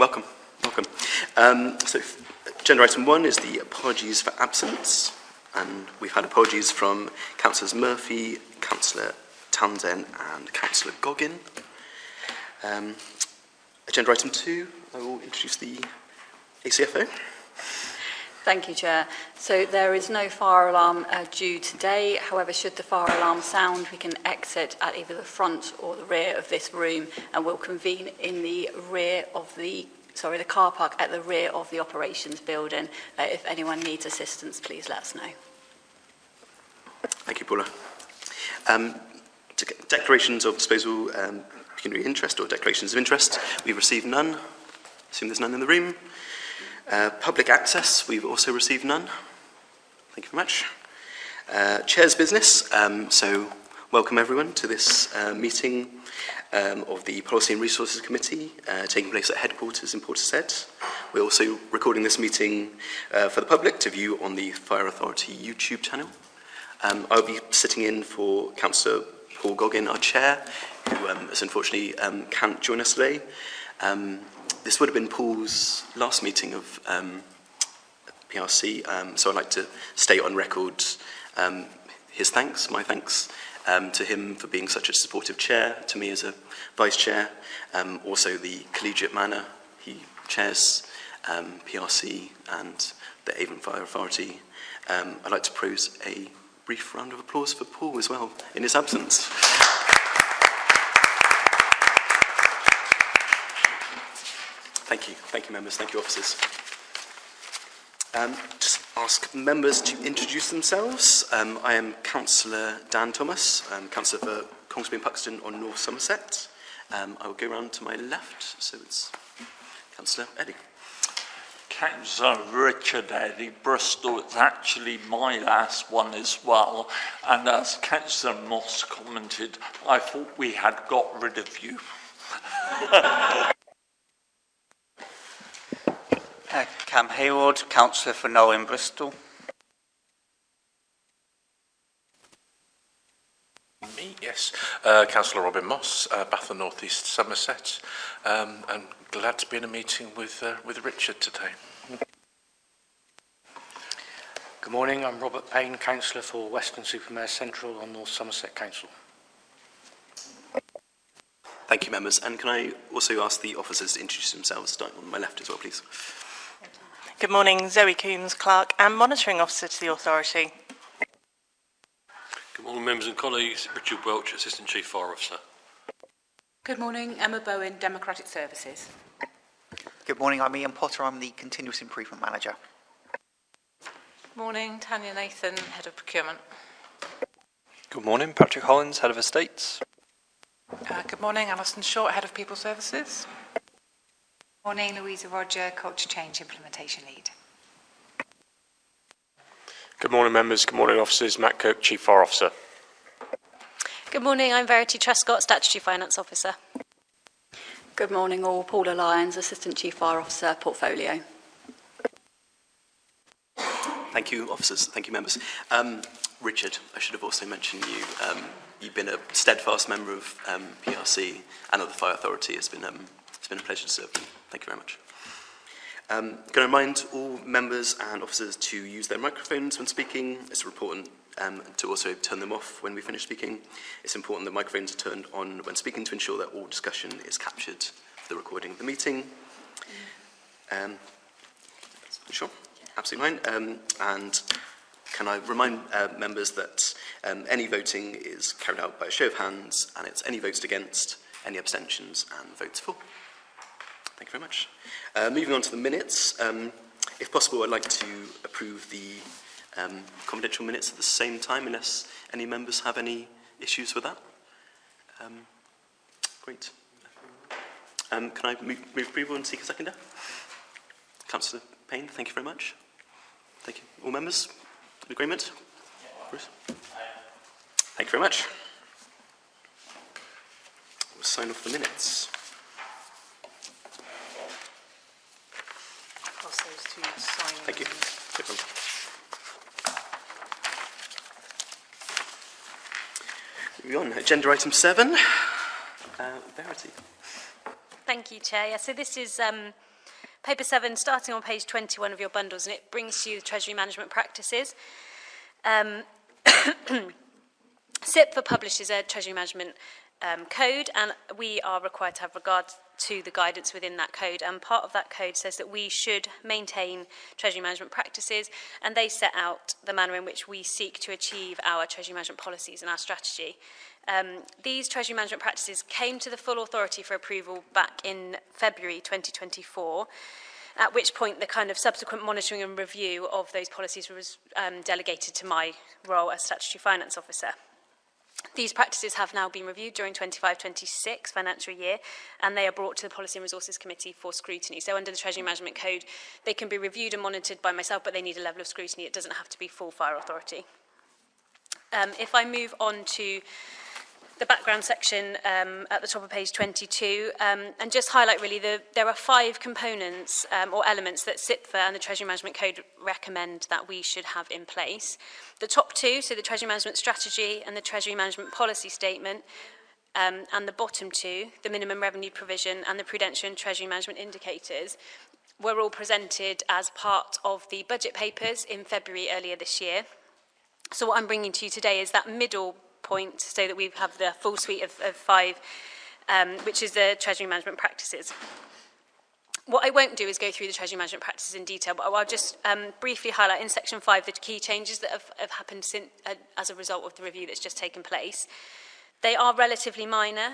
welcome. So agenda item 1 is the apologies for absence, and we've had apologies from Councillors Murphy, Councillor Townsend and Councillor Goggin. Agenda item 2, I will introduce the ACFO. Thank you, Chair. So there is no fire alarm due today. However, should the fire alarm sound, we can exit at either the front or the rear of this room, and we'll convene in the rear of the car park at the rear of the operations building. If anyone needs assistance, please let us know. Thank you, Paula. Declarations of disposal, pecuniary interest or declarations of interest, we've received none. Assume there's none in the room. Public access, we've also received none. Thank you very much. Chair's business, so welcome everyone to this meeting of the Policy and Resources Committee taking place at headquarters in Portishead. We're also recording this meeting for the public to view on the Fire Authority YouTube channel. I'll be sitting in for Councillor Paul Goggin, our chair, who has unfortunately can't join us today. This would have been Paul's last meeting of PRC, so I'd like to state on record his thanks, my thanks to him for being such a supportive chair, to me as a vice chair, also the collegiate manner he chairs PRC and the Avon Fire Authority. I'd like to propose a brief round of applause for Paul as well, in his absence. Thank you members, thank you officers. Just ask members to introduce themselves. I am Councillor Dan Thomas, Councillor for Congsby and Puxton on North Somerset. I will go round to my left, so it's Councillor Eddie. Councillor Richard Eddy, Bristol. It's actually my last one as well. And as Councillor Moss commented, I thought we had got rid of you. Cam Hayward, Councillor for Knoll in Bristol. Me, yes. Councillor Robin Moss, Bath and North East Somerset. I'm glad to be in a meeting with Richard today. Good morning, I'm Robert Payne, Councillor for Western-super-Mare Central on North Somerset Council. Thank you members, and can I also ask the officers to introduce themselves, starting on my left as well, please. Good morning, Zoe Coombs, Clerk and Monitoring Officer to the Authority. Good morning, members and colleagues. Richard Welch, Assistant Chief Fire Officer. Good morning, Emma Bowen, Democratic Services. Good morning, I'm Ian Potter, I'm the Continuous Improvement Manager. Morning, Tanya Nathan, Head of Procurement. Good morning, Patrick Hollins, Head of Estates. Good morning, Alison Short, Head of People Services. Morning, Louisa Roger, Culture Change Implementation Lead. Good morning members, good morning officers, Matt Cook, Chief Fire Officer. Good morning, I'm Verity Trescott, Statutory Finance Officer. Good morning all, Paula Lyons, Assistant Chief Fire Officer, Portfolio. Thank you officers, thank you members. Richard, I should have also mentioned you. You've been a steadfast member of PRC and of the Fire Authority. It's been a pleasure to serve you. Thank you very much. Can I remind all members and officers to use their microphones when speaking. It's important to also turn them off when we finish speaking. It's important that microphones are turned on when speaking to ensure that all discussion is captured for the recording of the meeting. Sure, absolutely fine. And can I remind members that any voting is carried out by a show of hands, and it's any votes against, any abstentions and votes for. Thank you very much. Moving on to the minutes. If possible, I'd like to approve the confidential minutes at the same time, unless any members have any issues with that. Great. Can I move approval and seek a seconder? Councillor Payne, thank you very much. Thank you. All members, in agreement? Bruce? Thank you very much. We'll sign off the minutes. Thank you. Moving on, agenda item 7. Verity. Thank you, Chair. Yeah, so this is Paper 7, starting on page 21 of your bundles, and it brings to you the Treasury Management Practices. SIPFA publishes a Treasury Management code, and we are required to have regard to the guidance within that code, and part of that code says that we should maintain Treasury Management practices, and they set out the manner in which we seek to achieve our Treasury Management policies and our strategy. These Treasury Management practices came to the full authority for approval back in February 2024, at which point the kind of subsequent monitoring and review of those policies was delegated to my role as Statutory Finance Officer. These practices have now been reviewed during 25-26 financial year, and they are brought to the Policy and Resources Committee for scrutiny. So under the Treasury Management Code, they can be reviewed and monitored by myself, but they need a level of scrutiny. It doesn't have to be full fire authority. If I move on to the background section at the top of page 22, and just highlight really there are 5 components or elements that SIPFA and the Treasury Management Code recommend that we should have in place. The top 2, so the Treasury Management Strategy and the Treasury Management Policy Statement, and the bottom 2, the Minimum Revenue Provision and the Prudential and Treasury Management Indicators, were all presented as part of the budget papers in February earlier this year. So what I'm bringing to you today is that middle point, so that we have the full suite of 5, which is the Treasury Management Practices. What I won't do is go through the Treasury Management Practices in detail, but I'll just briefly highlight in section 5 the key changes that have happened since, as a result of the review that's just taken place. They are relatively minor.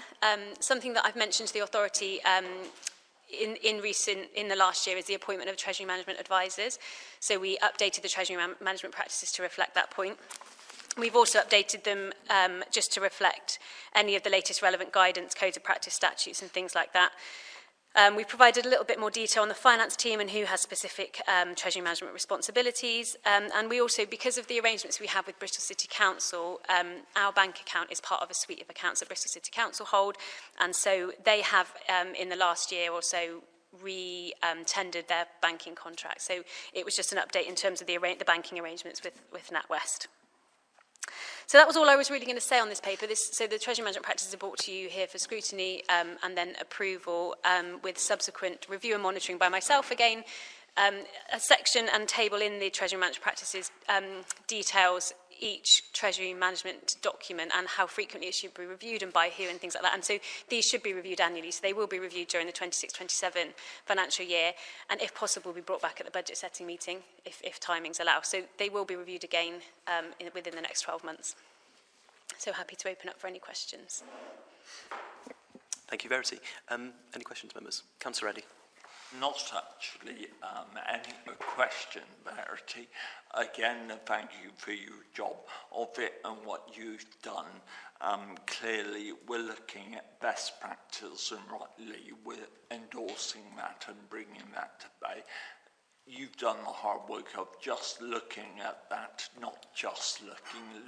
Something that I've mentioned to the authority in the last year is the appointment of Treasury Management Advisors. So we updated the Treasury Management Practices to reflect that point. We've also updated them just to reflect any of the latest relevant guidance, codes of practice, statutes and things like that. We've provided a little bit more detail on the finance team and who has specific Treasury Management responsibilities. And we also, because of the arrangements we have with Bristol City Council, our bank account is part of a suite of accounts that Bristol City Council hold. And so they have, in the last year or so, re-tendered their banking contract. So it was just an update in terms of the banking arrangements with NatWest. So that was all I was really going to say on this paper. So the Treasury Management Practices are brought to you here for scrutiny and then approval with subsequent review and monitoring by myself again. A section and table in the Treasury Management Practices details each Treasury Management document and how frequently it should be reviewed and by who and things like that. And so these should be reviewed annually. So they will be reviewed during the 26-27 financial year, and if possible, be brought back at the budget setting meeting if timings allow. So they will be reviewed again within the next 12 months. So happy to open up for any questions. Thank you, Verity. Any questions, members? Councillor Reddy. Not actually any question, Verity. Again, thank you for your job of it and what you've done. Clearly, we're looking at best practice, and rightly we're endorsing that and bringing that to bay. You've done the hard work of just looking at that, not just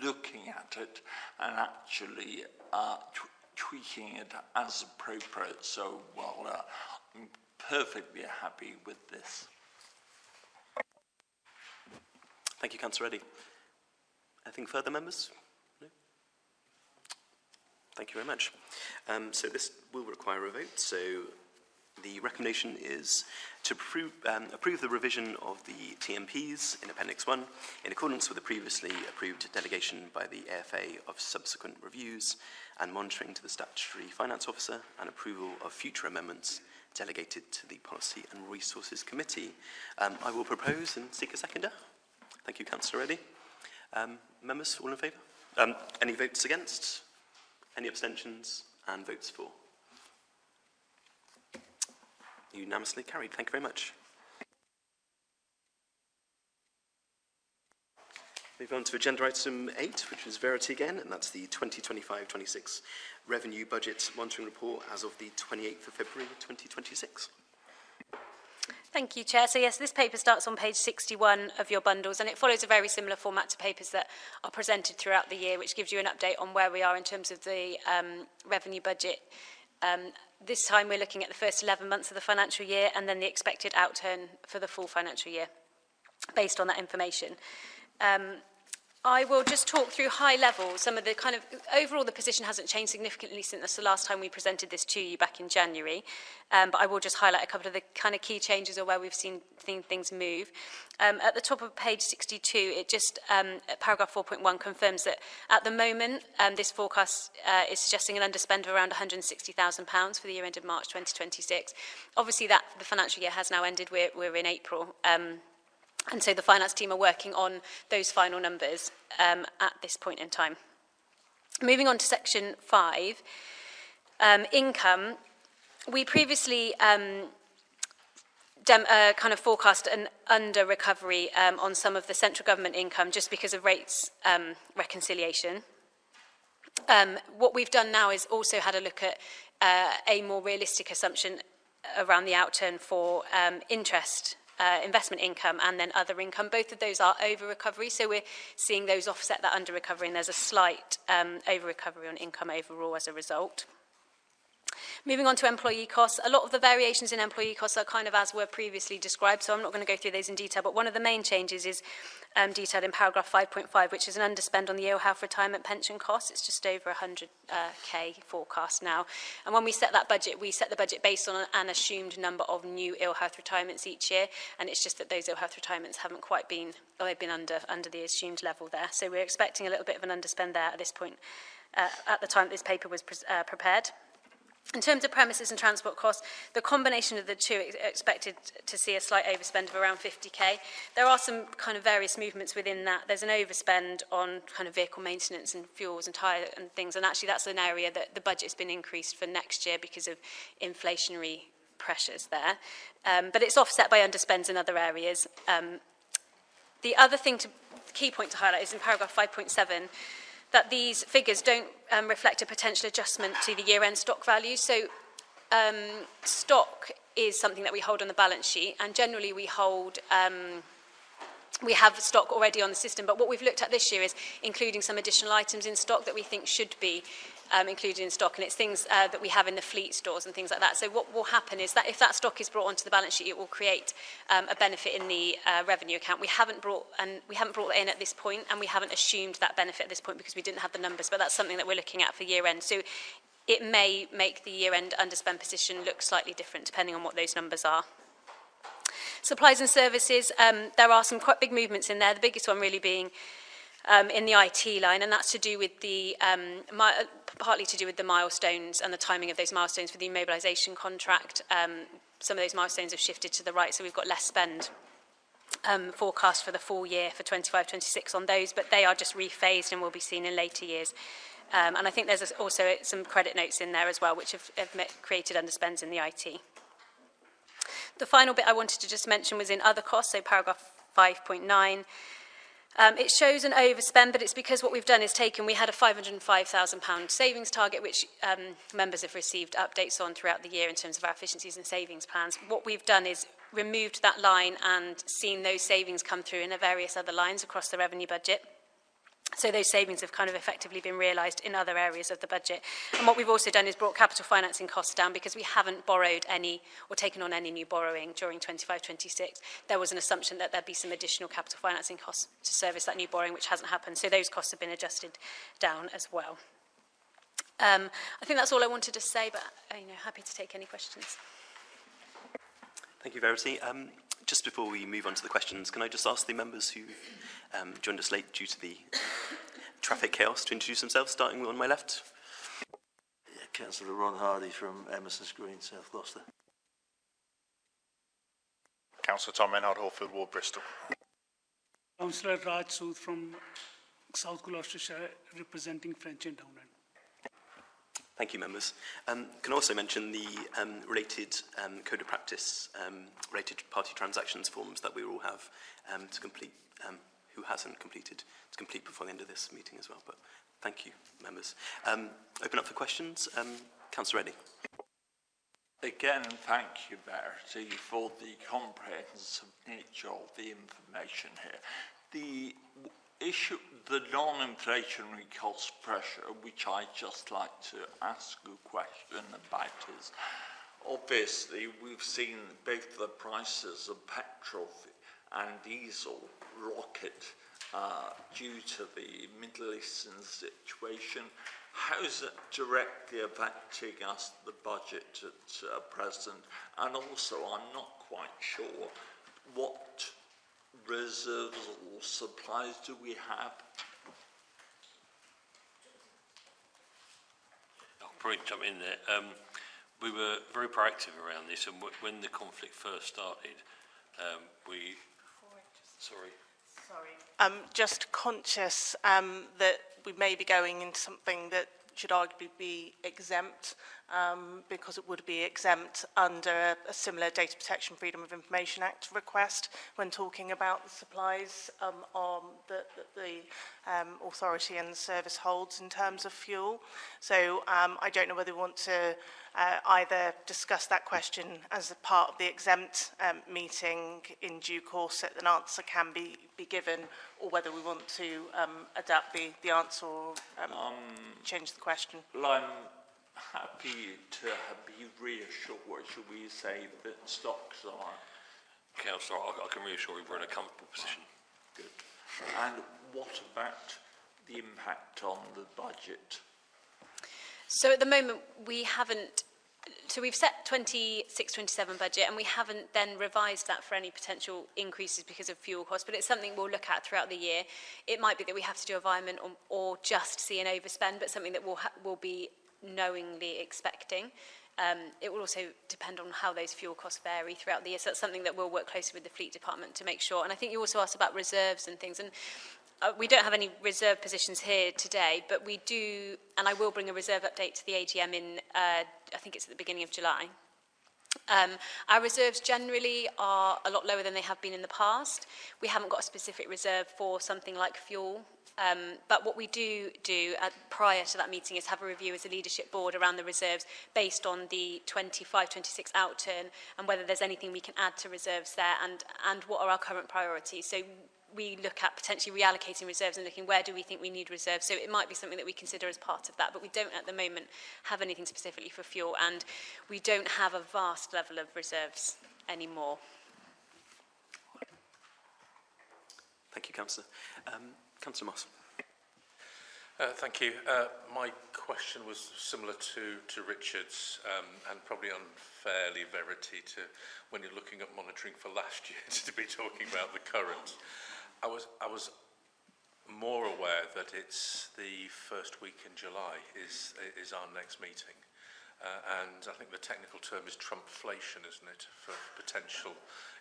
looking at it, and actually tweaking it as appropriate. So, well, I'm perfectly happy with this. Thank you, Councillor Reddy. Anything further, members? No? Thank you very much. So this will require a vote. So the recommendation is to approve the revision of the TMPs in Appendix 1 in accordance with the previously approved delegation by the AFA of subsequent reviews and monitoring to the Statutory Finance Officer, and approval of future amendments delegated to the Policy and Resources Committee. I will propose and seek a seconder. Thank you, Councillor Reddy. Members, all in favour? Any votes against? Any abstentions? And votes for? Unanimously carried. Thank you very much. Move on to agenda item 8, which is Verity again, and that's the 2025-26 Revenue Budget Monitoring Report as of the 28th of February 2026. Thank you, Chair. So yes, this paper starts on page 61 of your bundles, and it follows a very similar format to papers that are presented throughout the year, which gives you an update on where we are in terms of the revenue budget. This time we're looking at the first 11 months of the financial year and then the expected outturn for the full financial year based on that information. I will just talk through high level some of the kind of, overall the position hasn't changed significantly since the last time we presented this to you back in January, but I will just highlight a couple of the kind of key changes or where we've seen things move. At the top of page 62, it just, paragraph 4.1 confirms that at the moment, this forecast is suggesting an underspend of around £160,000 for the year ended March 2026. Obviously that the financial year has now ended, we're in April. And so the finance team are working on those final numbers at this point in time. Moving on to section 5, income. We previously kind of forecast an under recovery on some of the central government income just because of rates reconciliation. What we've done now is also had a look at a more realistic assumption around the outturn for interest investment income and then other income. Both of those are over recovery, so we're seeing those offset that under recovery, and there's a slight over recovery on income overall as a result. Moving on to employee costs, a lot of the variations in employee costs are kind of as were previously described, so I'm not going to go through those in detail, but one of the main changes is detailed in paragraph 5.5, which is an underspend on the ill health retirement pension costs. It's just over 100k forecast now. And when we set that budget, we set the budget based on an assumed number of new ill health retirements each year, and it's just that those ill health retirements haven't quite been, or they've been under the assumed level there. So we're expecting a little bit of an underspend there at this point, at the time this paper was prepared. In terms of premises and transport costs, the combination of the two is expected to see a slight overspend of around 50k. There are some kind of various movements within that. There's an overspend on kind of vehicle maintenance and fuels and tyre and things, and actually that's an area that the budget's been increased for next year because of inflationary pressures there. But it's offset by underspends in other areas. The other key point to highlight is in paragraph 5.7, that these figures don't reflect a potential adjustment to the year-end stock value. So stock is something that we hold on the balance sheet, and generally we hold, we have stock already on the system, but what we've looked at this year is including some additional items in stock that we think should be included in stock, and it's things that we have in the fleet stores and things like that. So what will happen is that if that stock is brought onto the balance sheet, it will create a benefit in the revenue account. We haven't brought that in at this point, and we haven't assumed that benefit at this point because we didn't have the numbers, but that's something that we're looking at for year end. So it may make the year end underspend position look slightly different depending on what those numbers are. Supplies and services, there are some quite big movements in there, the biggest one really being in the IT line, and that's to do with the partly to do with the milestones and the timing of those milestones for the immobilisation contract. Some of those milestones have shifted to the right, so we've got less spend forecast for the full year for 25-26 on those, but they are just rephased and will be seen in later years. And I think there's also some credit notes in there as well, which have created underspends in the IT. The final bit I wanted to just mention was in other costs, so paragraph 5.9. It shows an overspend, but it's because what we've done is we had a £505,000 savings target, which members have received updates on throughout the year in terms of our efficiencies and savings plans. What we've done is removed that line and seen those savings come through in various other lines across the revenue budget. So those savings have kind of effectively been realised in other areas of the budget. And what we've also done is brought capital financing costs down because we haven't borrowed any or taken on any new borrowing during 25-26. There was an assumption that there'd be some additional capital financing costs to service that new borrowing, which hasn't happened. So those costs have been adjusted down as well. I think that's all I wanted to say, but happy to take any questions. Thank you, Verity. Just before we move on to the questions, can I just ask the members who joined us late due to the traffic chaos to introduce themselves, starting on my left? Yeah, Councillor Ron Hardy from Emerson's Green, South Gloucester. Councillor Tom Menard, Hallfield Ward, Bristol. Councillor Raj Sood from South Gloucestershire, representing French and Downland. Thank you, members. Can I also mention the related code of practice, related party transactions forms that we all have to complete, who hasn't completed, to complete before the end of this meeting as well. But thank you, members. Open up for questions. Councillor Reddy. Again, thank you, Verity, for the comprehensive nature of the information here. The issue, the non-inflationary cost pressure, which I'd just like to ask a question about, is obviously we've seen both the prices of petrol and diesel rocket due to the Middle Eastern situation. How is it directly affecting us, the budget at present? And also, I'm not quite sure what reserves or supplies do we have? I'll probably jump in there. We were very proactive around this, and when the conflict first started, we... Sorry. I'm just conscious that we may be going into something that should arguably be exempt, because it would be exempt under a similar Data Protection Freedom of Information Act request when talking about the supplies that the authority and the service holds in terms of fuel. So I don't know whether we want to either discuss that question as a part of the exempt meeting in due course that an answer can be given, or whether we want to adapt the answer or change the question. Well, I'm happy to be reassured, should we say, that stocks are... Councillor, I can reassure you we're in a comfortable position. Good. And what about the impact on the budget? So at the moment, we haven't... So we've set 26-27 budget, and we haven't then revised that for any potential increases because of fuel costs, but it's something we'll look at throughout the year. It might be that we have to do environment or just see an overspend, but something that we'll be knowingly expecting. It will also depend on how those fuel costs vary throughout the year, so that's something that we'll work closely with the fleet department to make sure. And I think you also asked about reserves and things, and we don't have any reserve positions here today, but we do, and I will bring a reserve update to the AGM in, I think it's at the beginning of July. Our reserves generally are a lot lower than they have been in the past. We haven't got a specific reserve for something like fuel, but what we do prior to that meeting is have a review as a leadership board around the reserves based on the 25-26 outturn and whether there's anything we can add to reserves there and what are our current priorities. So we look at potentially reallocating reserves and looking where do we think we need reserves. So it might be something that we consider as part of that, but we don't at the moment have anything specifically for fuel, and we don't have a vast level of reserves anymore. Thank you, Councillor. Councillor Moss. Thank you. My question was similar to Richard's, and probably unfairly verity to when you're looking at monitoring for last year to be talking about the current. I was more aware that it's the first week in July is our next meeting, and I think the technical term is Trumpflation, isn't it, for potential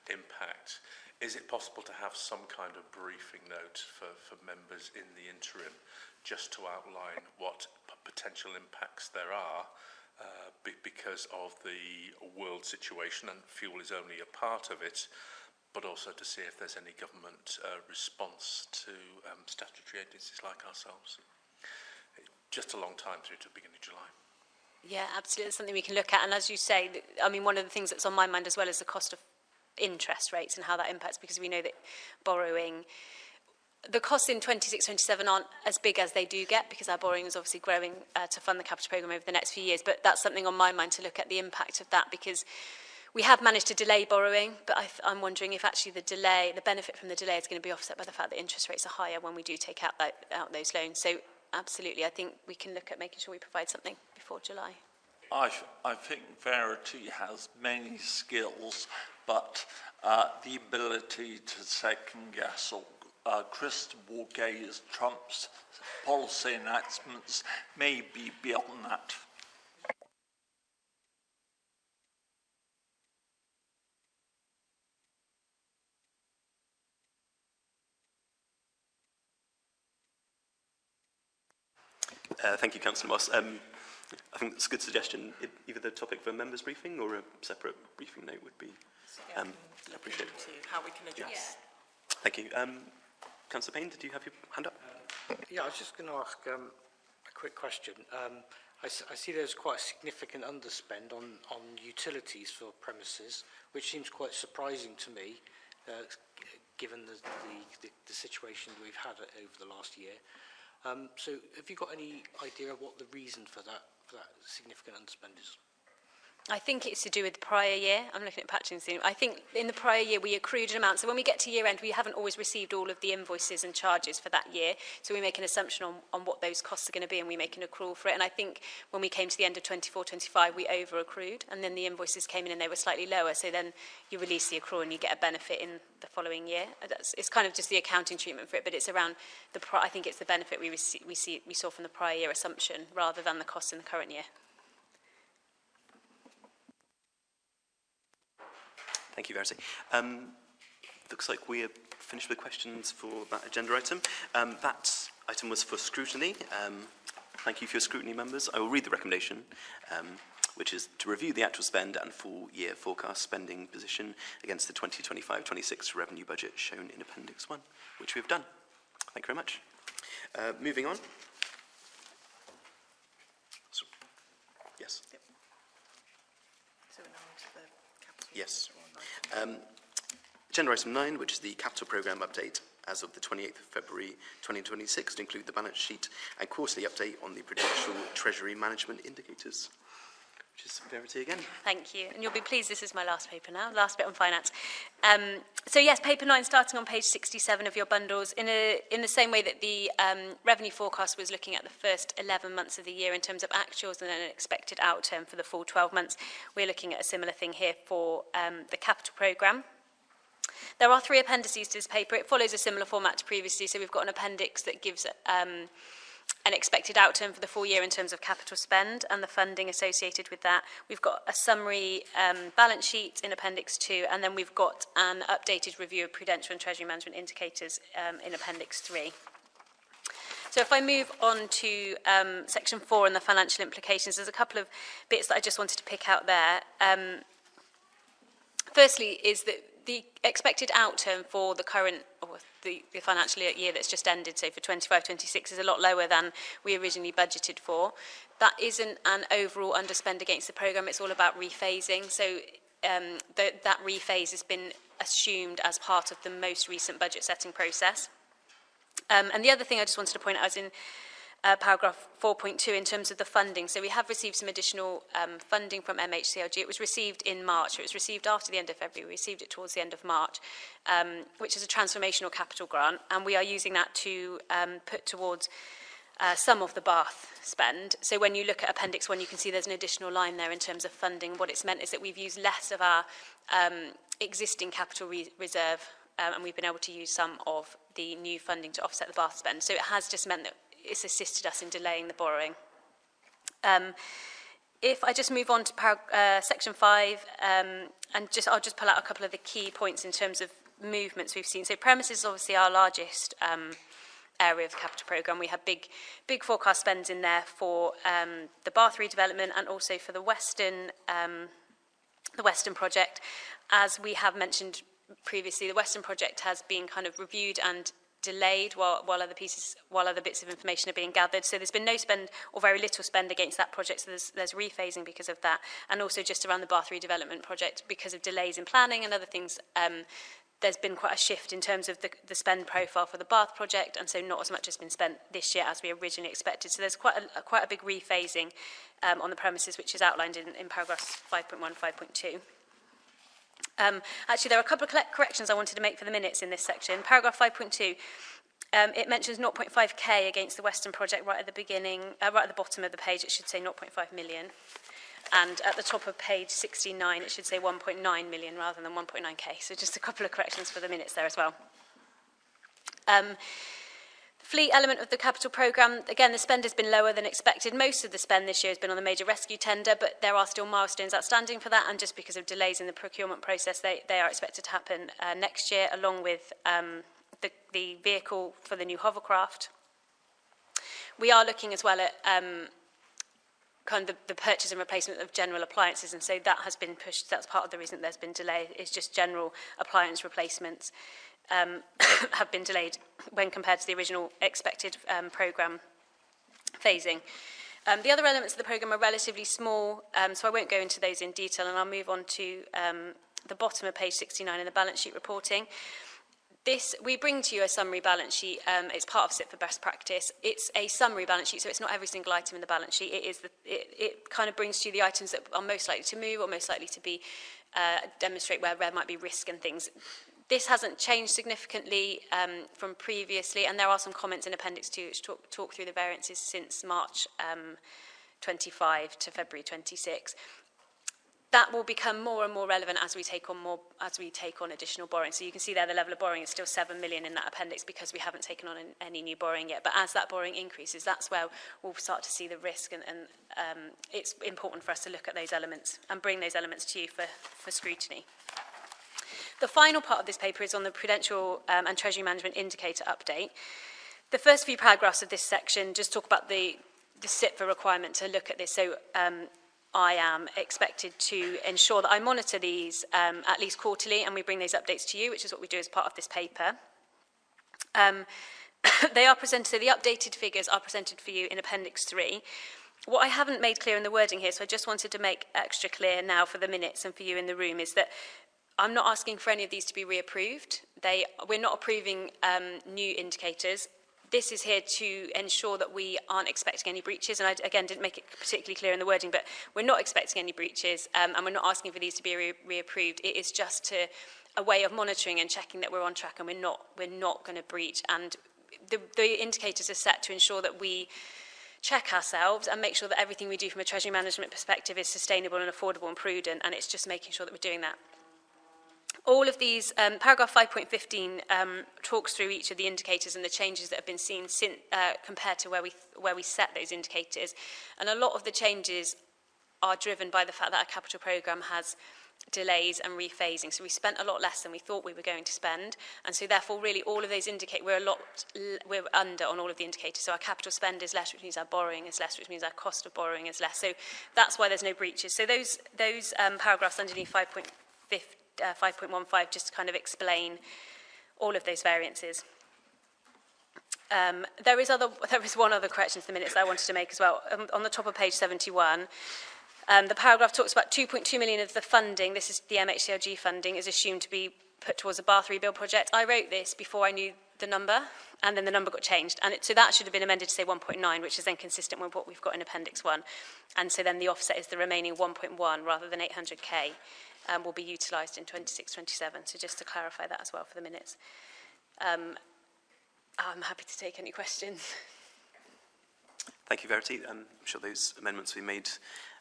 impact. Is it possible to have some kind of briefing note for members in the interim, just to outline what potential impacts there are because of the world situation, and fuel is only a part of it, but also to see if there's any government response to statutory agencies like ourselves. Just a long time through to the beginning of July. Yeah, absolutely. It's something we can look at. And as you say, I mean, one of the things that's on my mind as well is the cost of interest rates and how that impacts, because we know that borrowing, the costs in 26-27 aren't as big as they do get, because our borrowing is obviously growing to fund the capital programme over the next few years. But that's something on my mind to look at the impact of that, because we have managed to delay borrowing, but I'm wondering if actually the benefit from the delay is going to be offset by the fact that interest rates are higher when we do take out those loans. So absolutely, I think we can look at making sure we provide something before July. I think Verity has many skills, but the ability to second guess or crystal ball gaze Trump's policy announcements may be beyond that. Thank you, Councillor Moss. I think that's a good suggestion. Either the topic for a members' briefing or a separate briefing note would be appreciated. How we can adjust. Yeah. Thank you. Councillor Payne, did you have your hand up? Yeah, I was just going to ask a quick question. I see there's quite a significant underspend on utilities for premises, which seems quite surprising to me, given the situation we've had over the last year. So have you got any idea of what the reason for that significant underspend is? I think it's to do with the prior year. I'm looking at Patrick and seeing. I think in the prior year we accrued an amount. So when we get to year end, we haven't always received all of the invoices and charges for that year. So we make an assumption on what those costs are going to be, and we make an accrual for it. And I think when we came to the end of 24-25, we over accrued, and then the invoices came in and they were slightly lower. So then you release the accrual and you get a benefit in the following year. It's kind of just the accounting treatment for it, but it's around I think it's the benefit we saw from the prior year assumption rather than the costs in the current year. Thank you, Verity. Looks like we are finished with questions for that agenda item. That item was for scrutiny. Thank you for your scrutiny, members. I will read the recommendation, which is to review the actual spend and full-year forecast spending position against the 2025-26 revenue budget shown in Appendix 1, which we have done. Thank you very much. Moving on. So, yes. Yep. So we're now on to the capital. Yes. Agenda item 9, which is the capital programme update as of the 28th of February 2026, to include the balance sheet and quarterly update on the prudential treasury management indicators, which is Verity again. Thank you. And you'll be pleased this is my last paper now, last bit on finance. So yes, paper 9 starting on page 67 of your bundles, in the same way that the revenue forecast was looking at the first 11 months of the year in terms of actuals and then an expected outturn for the full 12 months. We're looking at a similar thing here for the capital programme. There are 3 appendices to this paper. It follows a similar format to previously, so we've got an appendix that gives an expected outturn for the full year in terms of capital spend and the funding associated with that. We've got a summary balance sheet in Appendix 2, and then we've got an updated review of prudential and treasury management indicators in Appendix 3. So if I move on to Section 4 and the financial implications, there's a couple of bits that I just wanted to pick out there. Firstly is that the expected outturn for the current, or the financial year that's just ended, so for 25-26, is a lot lower than we originally budgeted for. That isn't an overall underspend against the programme, it's all about rephasing. So that rephase has been assumed as part of the most recent budget setting process. And the other thing I just wanted to point out is in paragraph 4.2 in terms of the funding. So we have received some additional funding from MHCLG. It was received in March. It was received after the end of February. We received it towards the end of March, which is a transformational capital grant. And we are using that to put towards some of the Bath spend. So when you look at Appendix 1, you can see there's an additional line there in terms of funding. What it's meant is that we've used less of our existing capital reserve, and we've been able to use some of the new funding to offset the Bath spend. So it has just meant that it's assisted us in delaying the borrowing. If I just move on to Section 5, and I'll just pull out a couple of the key points in terms of movements we've seen. So premises is obviously our largest area of the capital programme. We have big forecast spends in there for the Bath redevelopment and also for the Western project. As we have mentioned previously, the Western project has been kind of reviewed and delayed while other bits of information are being gathered. So there's been no spend or very little spend against that project. So there's rephasing because of that, and also just around the Bath redevelopment project because of delays in planning and other things. There's been quite a shift in terms of the spend profile for the Bath project, and so not as much has been spent this year as we originally expected. So there's quite a big rephasing on the premises, which is outlined in paragraphs 5.1, 5.2. Actually, there are a couple of corrections I wanted to make for the minutes in this section. Paragraph 5.2, it mentions 0.5k against the Western project right at the beginning, right at the bottom of the page. It should say 0.5 million. And at the top of page 69, it should say 1.9 million rather than 1.9k. So just a couple of corrections for the minutes there as well. Fleet element of the capital programme, again, the spend has been lower than expected. Most of the spend this year has been on the major rescue tender, but there are still milestones outstanding for that, and just because of delays in the procurement process, they are expected to happen next year, along with the vehicle for the new hovercraft. We are looking as well at kind of the purchase and replacement of general appliances, and so that has been pushed. That's part of the reason there's been delay, is just general appliance replacements have been delayed when compared to the original expected programme phasing. The other elements of the programme are relatively small, so I won't go into those in detail, and I'll move on to the bottom of page 69 in the balance sheet reporting. we bring to you a summary balance sheet. It's part of SIP for best practice. It's a summary balance sheet, so it's not every single item in the balance sheet. It kind of brings to you the items that are most likely to move or most likely to be demonstrate where there might be risk and things. This hasn't changed significantly from previously, and there are some comments in Appendix 2 which talk through the variances since March 25 to February 26. That will become more and more relevant as we take on additional borrowing. So you can see there the level of borrowing is still 7 million in that appendix because we haven't taken on any new borrowing yet. But as that borrowing increases, that's where we'll start to see the risk, and it's important for us to look at those elements and bring those elements to you for scrutiny. The final part of this paper is on the Prudential and Treasury Management Indicator update. The first few paragraphs of this section just talk about the SIPFA requirement to look at this. So I am expected to ensure that I monitor these at least quarterly, and we bring those updates to you, which is what we do as part of this paper. They are presented, so the updated figures are presented for you in Appendix 3. What I haven't made clear in the wording here, so I just wanted to make extra clear now for the minutes and for you in the room, is that I'm not asking for any of these to be reapproved. We're not approving new indicators. This is here to ensure that we aren't expecting any breaches, and I, again, didn't make it particularly clear in the wording, but we're not expecting any breaches, and we're not asking for these to be reapproved. It is just a way of monitoring and checking that we're on track, and we're not going to breach. And the indicators are set to ensure that we check ourselves and make sure that everything we do from a treasury management perspective is sustainable and affordable and prudent, and it's just making sure that we're doing that. All of these, paragraph 5.15 talks through each of the indicators and the changes that have been seen since, compared to where we set those indicators. And a lot of the changes are driven by the fact that our capital programme has delays and rephasing. So we spent a lot less than we thought we were going to spend. And so therefore, really, all of those indicate we're under on all of the indicators. So our capital spend is less, which means our borrowing is less, which means our cost of borrowing is less. So that's why there's no breaches. So those paragraphs underneath 5.15 just to kind of explain all of those variances. There is one other correction to the minutes that I wanted to make as well. On the top of page 71, the paragraph talks about 2.2 million of the funding, this is the MHCLG funding, is assumed to be put towards a bath rebuild project. I wrote this before I knew the number, and then the number got changed. And so that should have been amended to say 1.9, which is then consistent with what we've got in Appendix 1. And so then the offset is the remaining 1.1 rather than 800k. Will be utilised in 26-27. So just to clarify that as well for the minutes. I'm happy to take any questions. Thank you, Verity. I'm sure those amendments will be made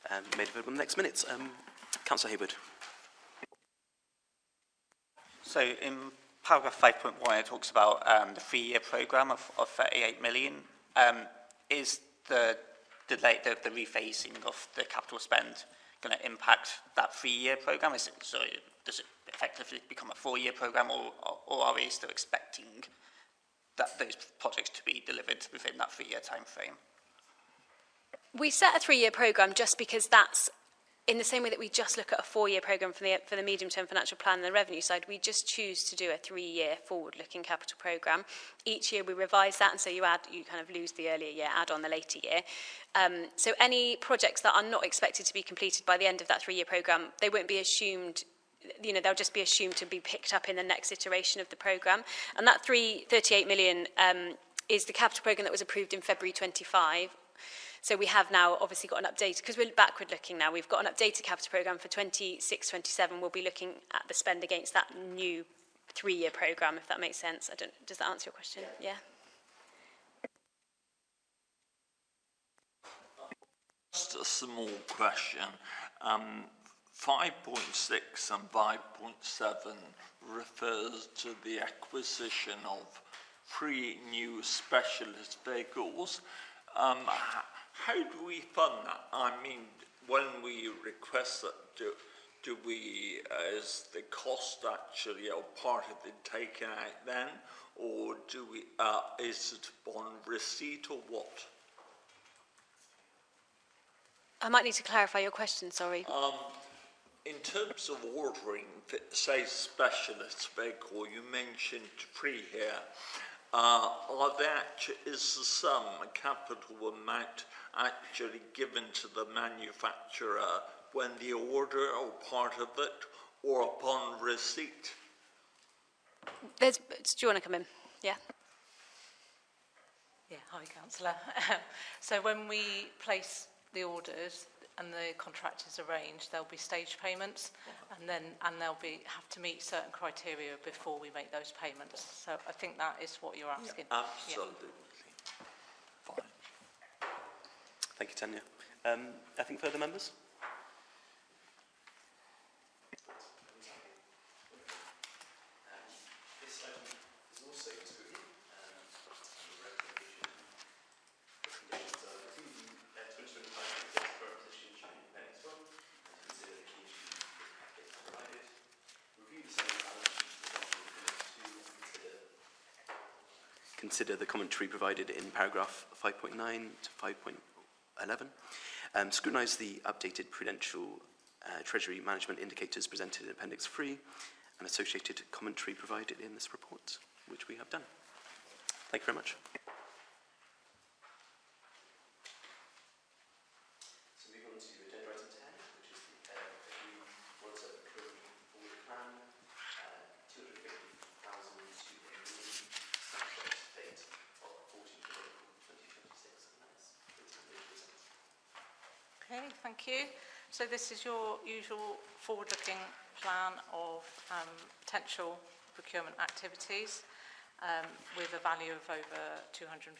available in the next minutes. Councillor Hayward. So in paragraph 5.1, it talks about the 3-year programme of 38 million. Is the delay, the rephasing of the capital spend going to impact that 3-year programme? Does it effectively become a 4-year programme, or are we still expecting those projects to be delivered within that 3-year time frame? We set a 3-year programme just because that's, in the same way that we just look at a 4-year programme for the medium-term financial plan and the revenue side, we just choose to do a 3-year forward-looking capital programme. Each year we revise that, and so you kind of lose the earlier year, add on the later year. So any projects that are not expected to be completed by the end of that 3-year programme, they won't be assumed, they'll just be assumed to be picked up in the next iteration of the programme. And that 38 million is the capital programme that was approved in February 25. So we have now obviously got an update, because we're backward looking now, we've got an updated capital programme for 26-27. We'll be looking at the spend against that new 3-year programme, if that makes sense. Does that answer your question? Yeah? Just a small question. 5.6 and 5.7 refers to the acquisition of 3 new specialist vehicles. How do we fund that? I mean, when we request that, do we, is the cost actually or part of it taken out then, or do we, is it on receipt or what? I might need to clarify your question, sorry. In terms of ordering, say, specialist vehicle, you mentioned 3 here. Is the sum, a capital amount, actually given to the manufacturer when the order or part of it, or upon receipt? Do you want to come in? Yeah. Yeah, hi, Councillor. So when we place the orders and the contract is arranged, there'll be stage payments, and they'll have to meet certain criteria before we make those payments. So I think that is what you're asking. Yeah, absolutely. Yeah. Fine. Thank you, Tanya. I think further members? This item is also scrutiny. Conditions are review 2025 proposition shown in Appendix 1 and to consider the key issues this package provided. Review the summary balance sheet to consider the commentary provided in paragraph 5.9 to 5.11. Scrutinise the updated prudential treasury management indicators presented in Appendix 3 and associated commentary provided in this report, which we have done. Thank you very much. So move on to agenda item 10, which is the agreed water procurement forward plan, 250,000 to a snapshot date of 14th of April 2026. Okay, thank you. So this is your usual forward-looking plan of potential procurement activities with a value of over 250,000.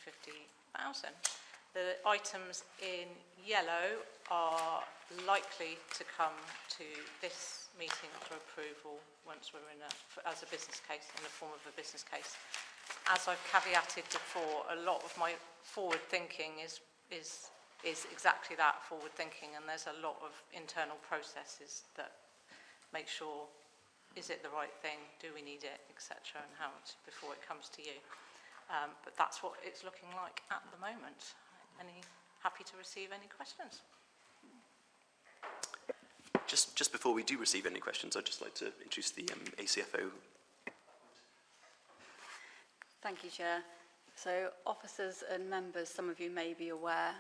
The items in yellow are likely to come to this meeting for approval once we're as a business case, in the form of a business case. As I've caveated before, a lot of my forward thinking is exactly that, forward thinking, and there's a lot of internal processes that make sure, is it the right thing, do we need it, etc., and how much before it comes to you. But that's what it's looking like at the moment. Happy to receive any questions? Just before we do receive any questions, I'd just like to introduce the ACFO. Thank you, Chair. So, officers and members, some of you may be aware,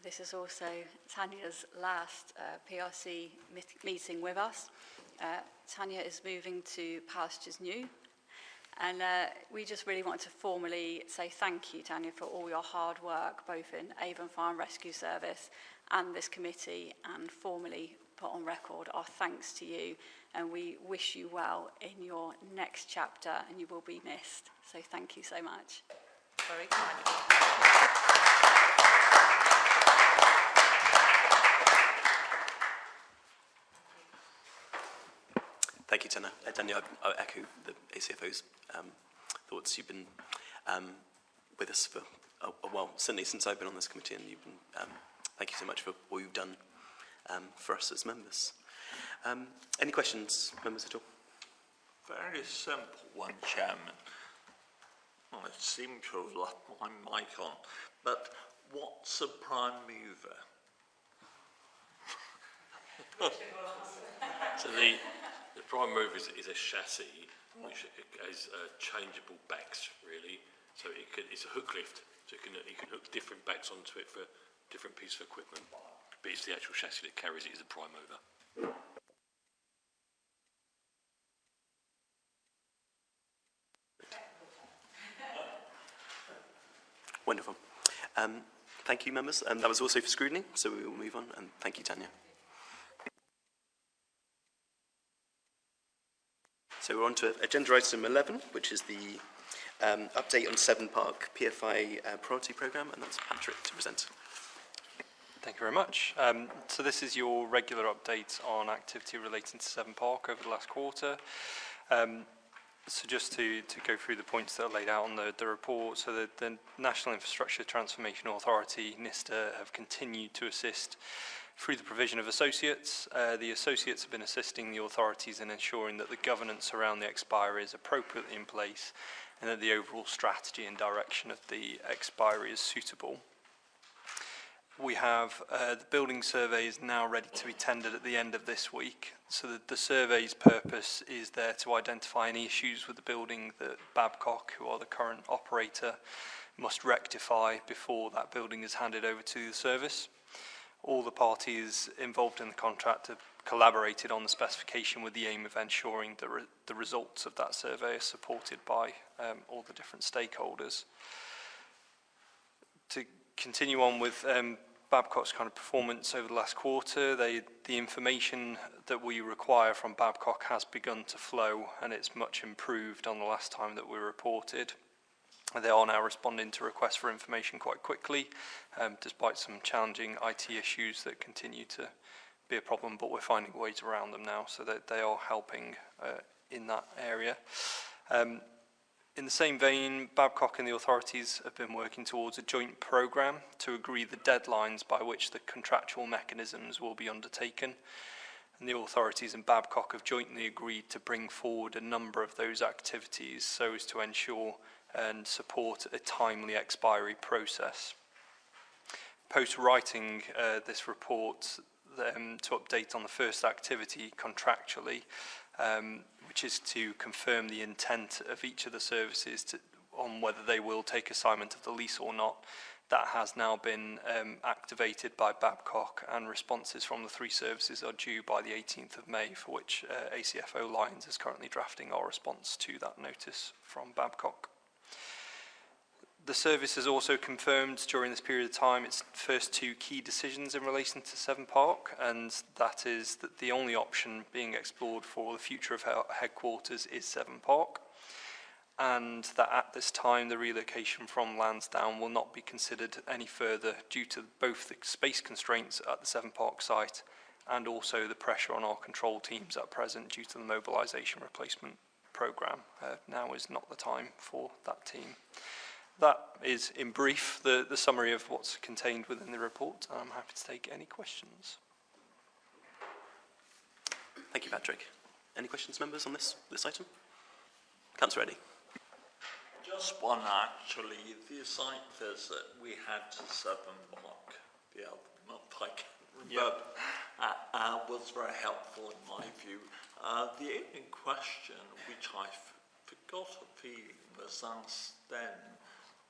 this is also Tanya's last PRC meeting with us. Tanya is moving to pastures new, and we just really want to formally say thank you, Tanya, for all your hard work, both in Avon Farm Rescue Service and this committee, and formally put on record our thanks to you, and we wish you well in your next chapter, and you will be missed. So thank you so much. Very kind. Thank you, Tanya. I echo the ACFO's thoughts. You've been with us for a while, certainly since I've been on this committee, and you've been. Thank you so much for all you've done for us as members. Any questions, members at all? Very simple one, Chairman. I seem to have left my mic on, but what's a prime mover? So the prime mover is a chassis which has changeable backs, really. So it's a hook lift, so you can hook different backs onto it for different pieces of equipment. But it's the actual chassis that carries it as a prime mover. Wonderful. Thank you, members. That was also for scrutiny, so we will move on. And thank you, Tanya. So we're on to agenda item 11, which is the update on Seven Park PFI priority programme, and that's Patrick to present. Thank you very much. So this is your regular update on activity relating to Seven Park over the last quarter. So just to go through the points that are laid out on the report, so the National Infrastructure Transformation Authority, NISTA, have continued to assist through the provision of associates. The associates have been assisting the authorities in ensuring that the governance around the expiry is appropriately in place and that the overall strategy and direction of the expiry is suitable. We have the building survey is now ready to be tendered at the end of this week. So the survey's purpose is there to identify any issues with the building that Babcock, who are the current operator, must rectify before that building is handed over to the service. All the parties involved in the contract have collaborated on the specification with the aim of ensuring the results of that survey are supported by all the different stakeholders. To continue on with Babcock's kind of performance over the last quarter, the information that we require from Babcock has begun to flow, and it's much improved on the last time that we reported. They are now responding to requests for information quite quickly, despite some challenging IT issues that continue to be a problem, but we're finding ways around them now, so that they are helping in that area. In the same vein, Babcock and the authorities have been working towards a joint programme to agree the deadlines by which the contractual mechanisms will be undertaken. And the authorities and Babcock have jointly agreed to bring forward a number of those activities so as to ensure and support a timely expiry process. Post-writing this report to update on the first activity contractually, which is to confirm the intent of each of the services on whether they will take assignment of the lease or not. That has now been activated by Babcock, and responses from the three services are due by the 18th of May, for which ACFO Lions is currently drafting our response to that notice from Babcock. The service has also confirmed during this period of time its first two key decisions in relation to Seven Park, and that is that the only option being explored for the future of our headquarters is Seven Park, and that at this time the relocation from Lansdowne will not be considered any further due to both the space constraints at the Seven Park site and also the pressure on our control teams at present due to the mobilisation replacement programme. Now is not the time for that team. That is, in brief, the summary of what's contained within the report. I'm happy to take any questions. Thank you, Patrick. Any questions, members, on this item? Councillor Eddy. Just one, actually. The site visit we had to Seven Park the other month, I can't remember, was very helpful in my view. The only question which I forgot a feeling was asked then,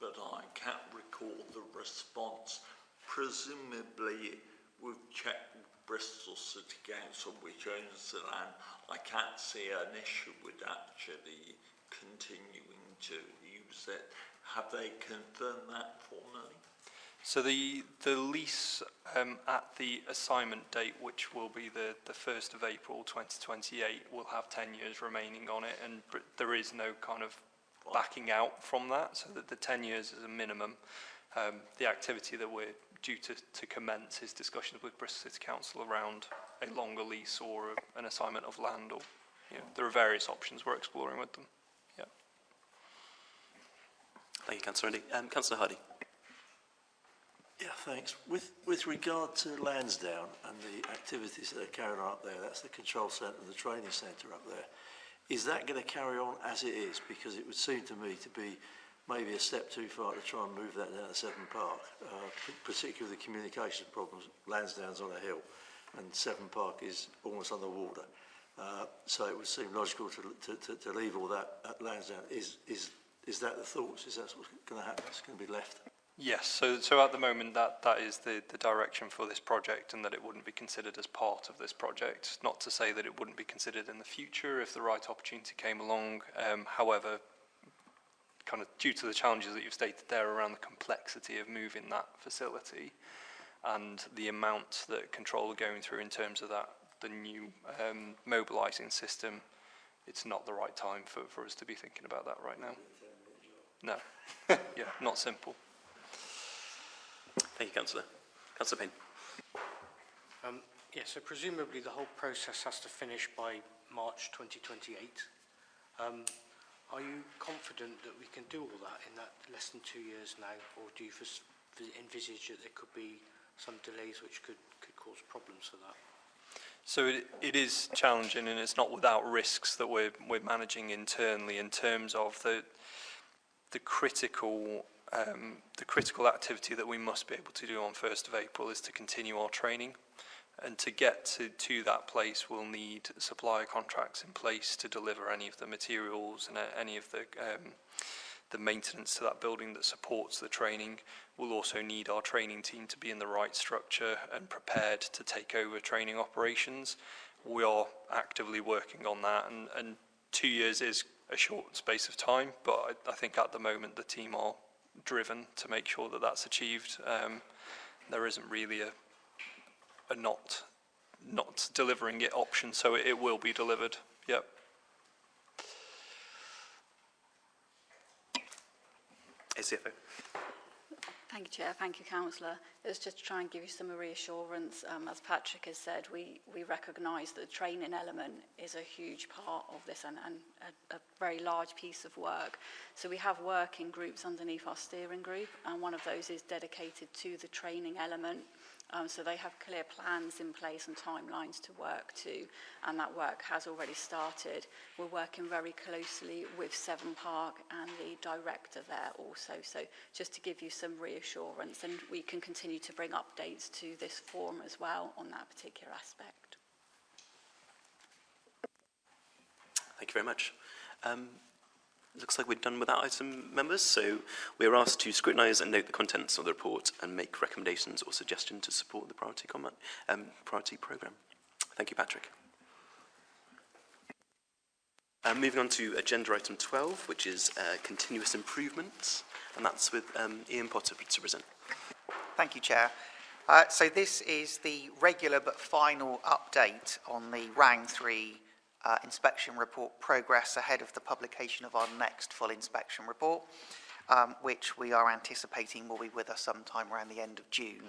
but I can't recall the response. Presumably, we've checked with Bristol City Council, which owns the land. I can't see an issue with actually continuing to use it. Have they confirmed that formally? So the lease at the assignment date, which will be the 1st of April 2028, will have 10 years remaining on it, and there is no kind of backing out from that, so that the 10 years is a minimum. The activity that we're due to commence is discussions with Bristol City Council around a longer lease or an assignment of land, or there are various options we're exploring with them. Yeah. Thank you, Councillor Eddy. Councillor Hardy. Yeah, thanks. With regard to Lansdowne and the activities that are carried on up there, that's the control centre and the training centre up there. Is that going to carry on as it is? Because it would seem to me to be maybe a step too far to try and move that down to Seven Park, particularly the communication problems. Lansdowne's on a hill and Seven Park is almost on the water. So it would seem logical to leave all that at Lansdowne. Is that the thoughts? Is that what's going to happen? It's going to be left? Yes, so at the moment that is the direction for this project, and that it wouldn't be considered as part of this project. Not to say that it wouldn't be considered in the future if the right opportunity came along. However, kind of due to the challenges that you've stated there around the complexity of moving that facility and the amount that control are going through in terms of the new mobilising system, it's not the right time for us to be thinking about that right now. No, yeah, not simple. Thank you, Councillor. Councillor Payne. So presumably the whole process has to finish by March 2028. Are you confident that we can do all that in that less than 2 years now, or do you envisage that there could be some delays which could cause problems for that? So it is challenging, and it's not without risks that we're managing internally in terms of the critical activity that we must be able to do on 1st of April is to continue our training. And to get to that place, we'll need supplier contracts in place to deliver any of the materials and any of the the maintenance to that building that supports the training will also need our training team to be in the right structure and prepared to take over training operations. We are actively working on that, and 2 years is a short space of time, but I think at the moment the team are driven to make sure that that's achieved. There isn't really a not delivering it option, so it will be delivered. Yep. ACFO. Thank you, Chair. Thank you, Councillor. It's just to try and give you some reassurance. As Patrick has said, we recognise that the training element is a huge part of this and a very large piece of work. So we have working groups underneath our steering group, and one of those is dedicated to the training element. So they have clear plans in place and timelines to work to, and that work has already started. We're working very closely with Seven Park and the director there also, so just to give you some reassurance, and we can continue to bring updates to this forum as well on that particular aspect. Thank you very much. Looks like we're done with that item, members, so we are asked to scrutinise and note the contents of the report and make recommendations or suggestions to support the priority programme. Thank you, Patrick. Moving on to agenda item 12, which is continuous improvements, and that's with Ian Potter to present. Thank you, Chair. So this is the regular but final update on the Rang 3 inspection report progress ahead of the publication of our next full inspection report, which we are anticipating will be with us sometime around the end of June.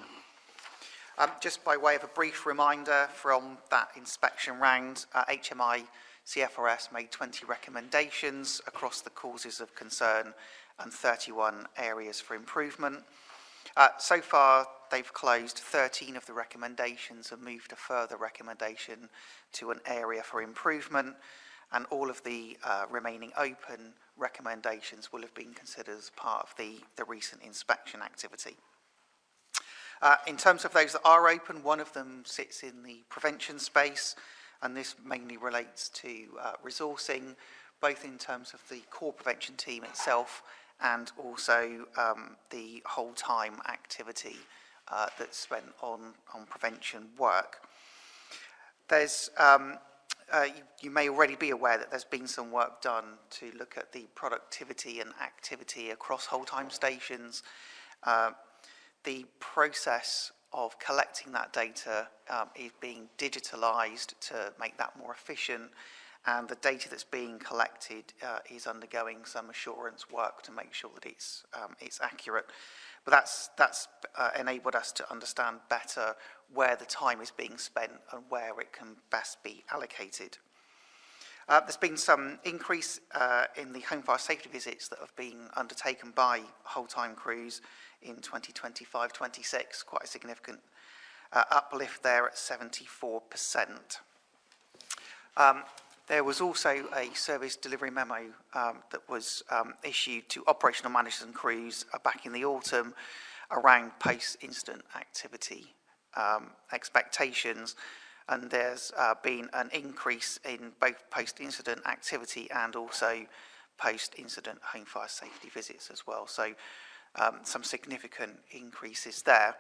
Just by way of a brief reminder from that inspection round, HMI CFRS made 20 recommendations across the causes of concern and 31 areas for improvement. So far, they've closed 13 of the recommendations and moved a further recommendation to an area for improvement, and all of the remaining open recommendations will have been considered as part of the recent inspection activity. In terms of those that are open, one of them sits in the prevention space, and this mainly relates to resourcing, both in terms of the core prevention team itself and also the whole time activity that's spent on prevention work. There's, you may already be aware that there's been some work done to look at the productivity and activity across whole time stations. The process of collecting that data is being digitalised to make that more efficient, and the data that's being collected is undergoing some assurance work to make sure that it's accurate. But that's enabled us to understand better where the time is being spent and where it can best be allocated. There's been some increase in the home fire safety visits that have been undertaken by whole-time crews in 2025-26, quite a significant uplift there at 74%. There was also a service delivery memo that was issued to operational managers and crews back in the autumn around post-incident activity expectations, and there's been an increase in both post-incident activity and also post-incident home fire safety visits as well. So some significant increases there.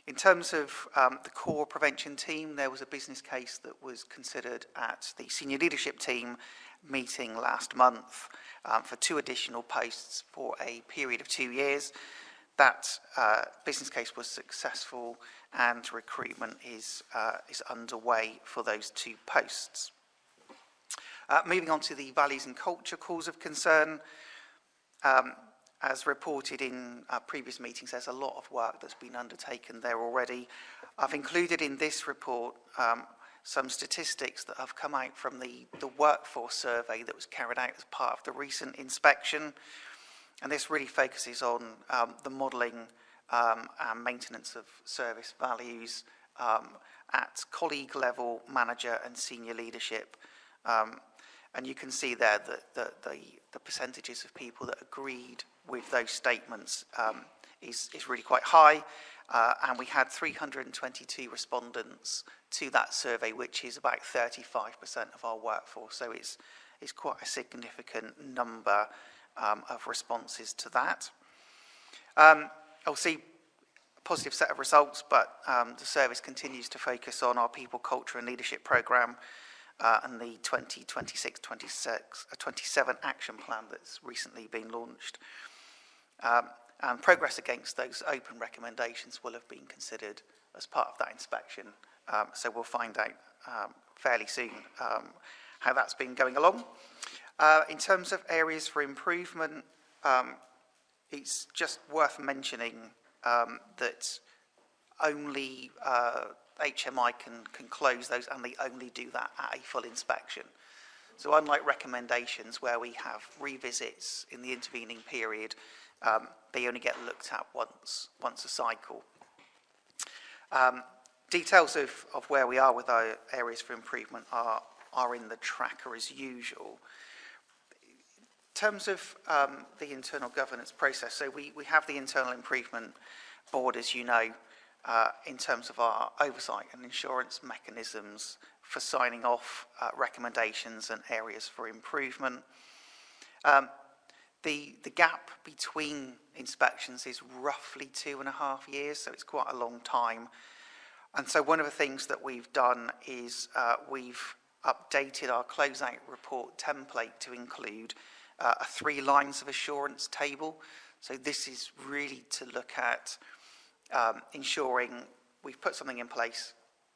In terms of the core prevention team, there was a business case that was considered at the senior leadership team meeting last month for 2 additional posts for a period of 2 years. That business case was successful, and recruitment is underway for those 2 posts. Moving on to the values and culture cause of concern. As reported in previous meetings, there's a lot of work that's been undertaken there already. I've included in this report some statistics that have come out from the workforce survey that was carried out as part of the recent inspection. And this really focuses on the modelling and maintenance of service values at colleague level, manager and senior leadership. And you can see there that the percentages of people that agreed with those statements is really quite high. And we had 322 respondents to that survey, which is about 35% of our workforce. So it's quite a significant number of responses to that. I'll see a positive set of results, but the service continues to focus on our people, culture and leadership programme and the 2026-27 action plan that's recently been launched. And progress against those open recommendations will have been considered as part of that inspection. So we'll find out fairly soon how that's been going along. In terms of areas for improvement, it's just worth mentioning that only HMI can close those, and they only do that at a full inspection. So unlike recommendations where we have revisits in the intervening period, they only get looked at once a cycle. Details of where we are with our areas for improvement are in the tracker as usual. In terms of the internal governance process, so we have the Internal Improvement Board, as you know, in terms of our oversight and insurance mechanisms for signing off recommendations and areas for improvement. The gap between inspections is roughly 2.5 years, so it's quite a long time. And so one of the things that we've done is we've updated our closeout report template to include a 3 lines of assurance table. So this is really to look at ensuring we've put something in place,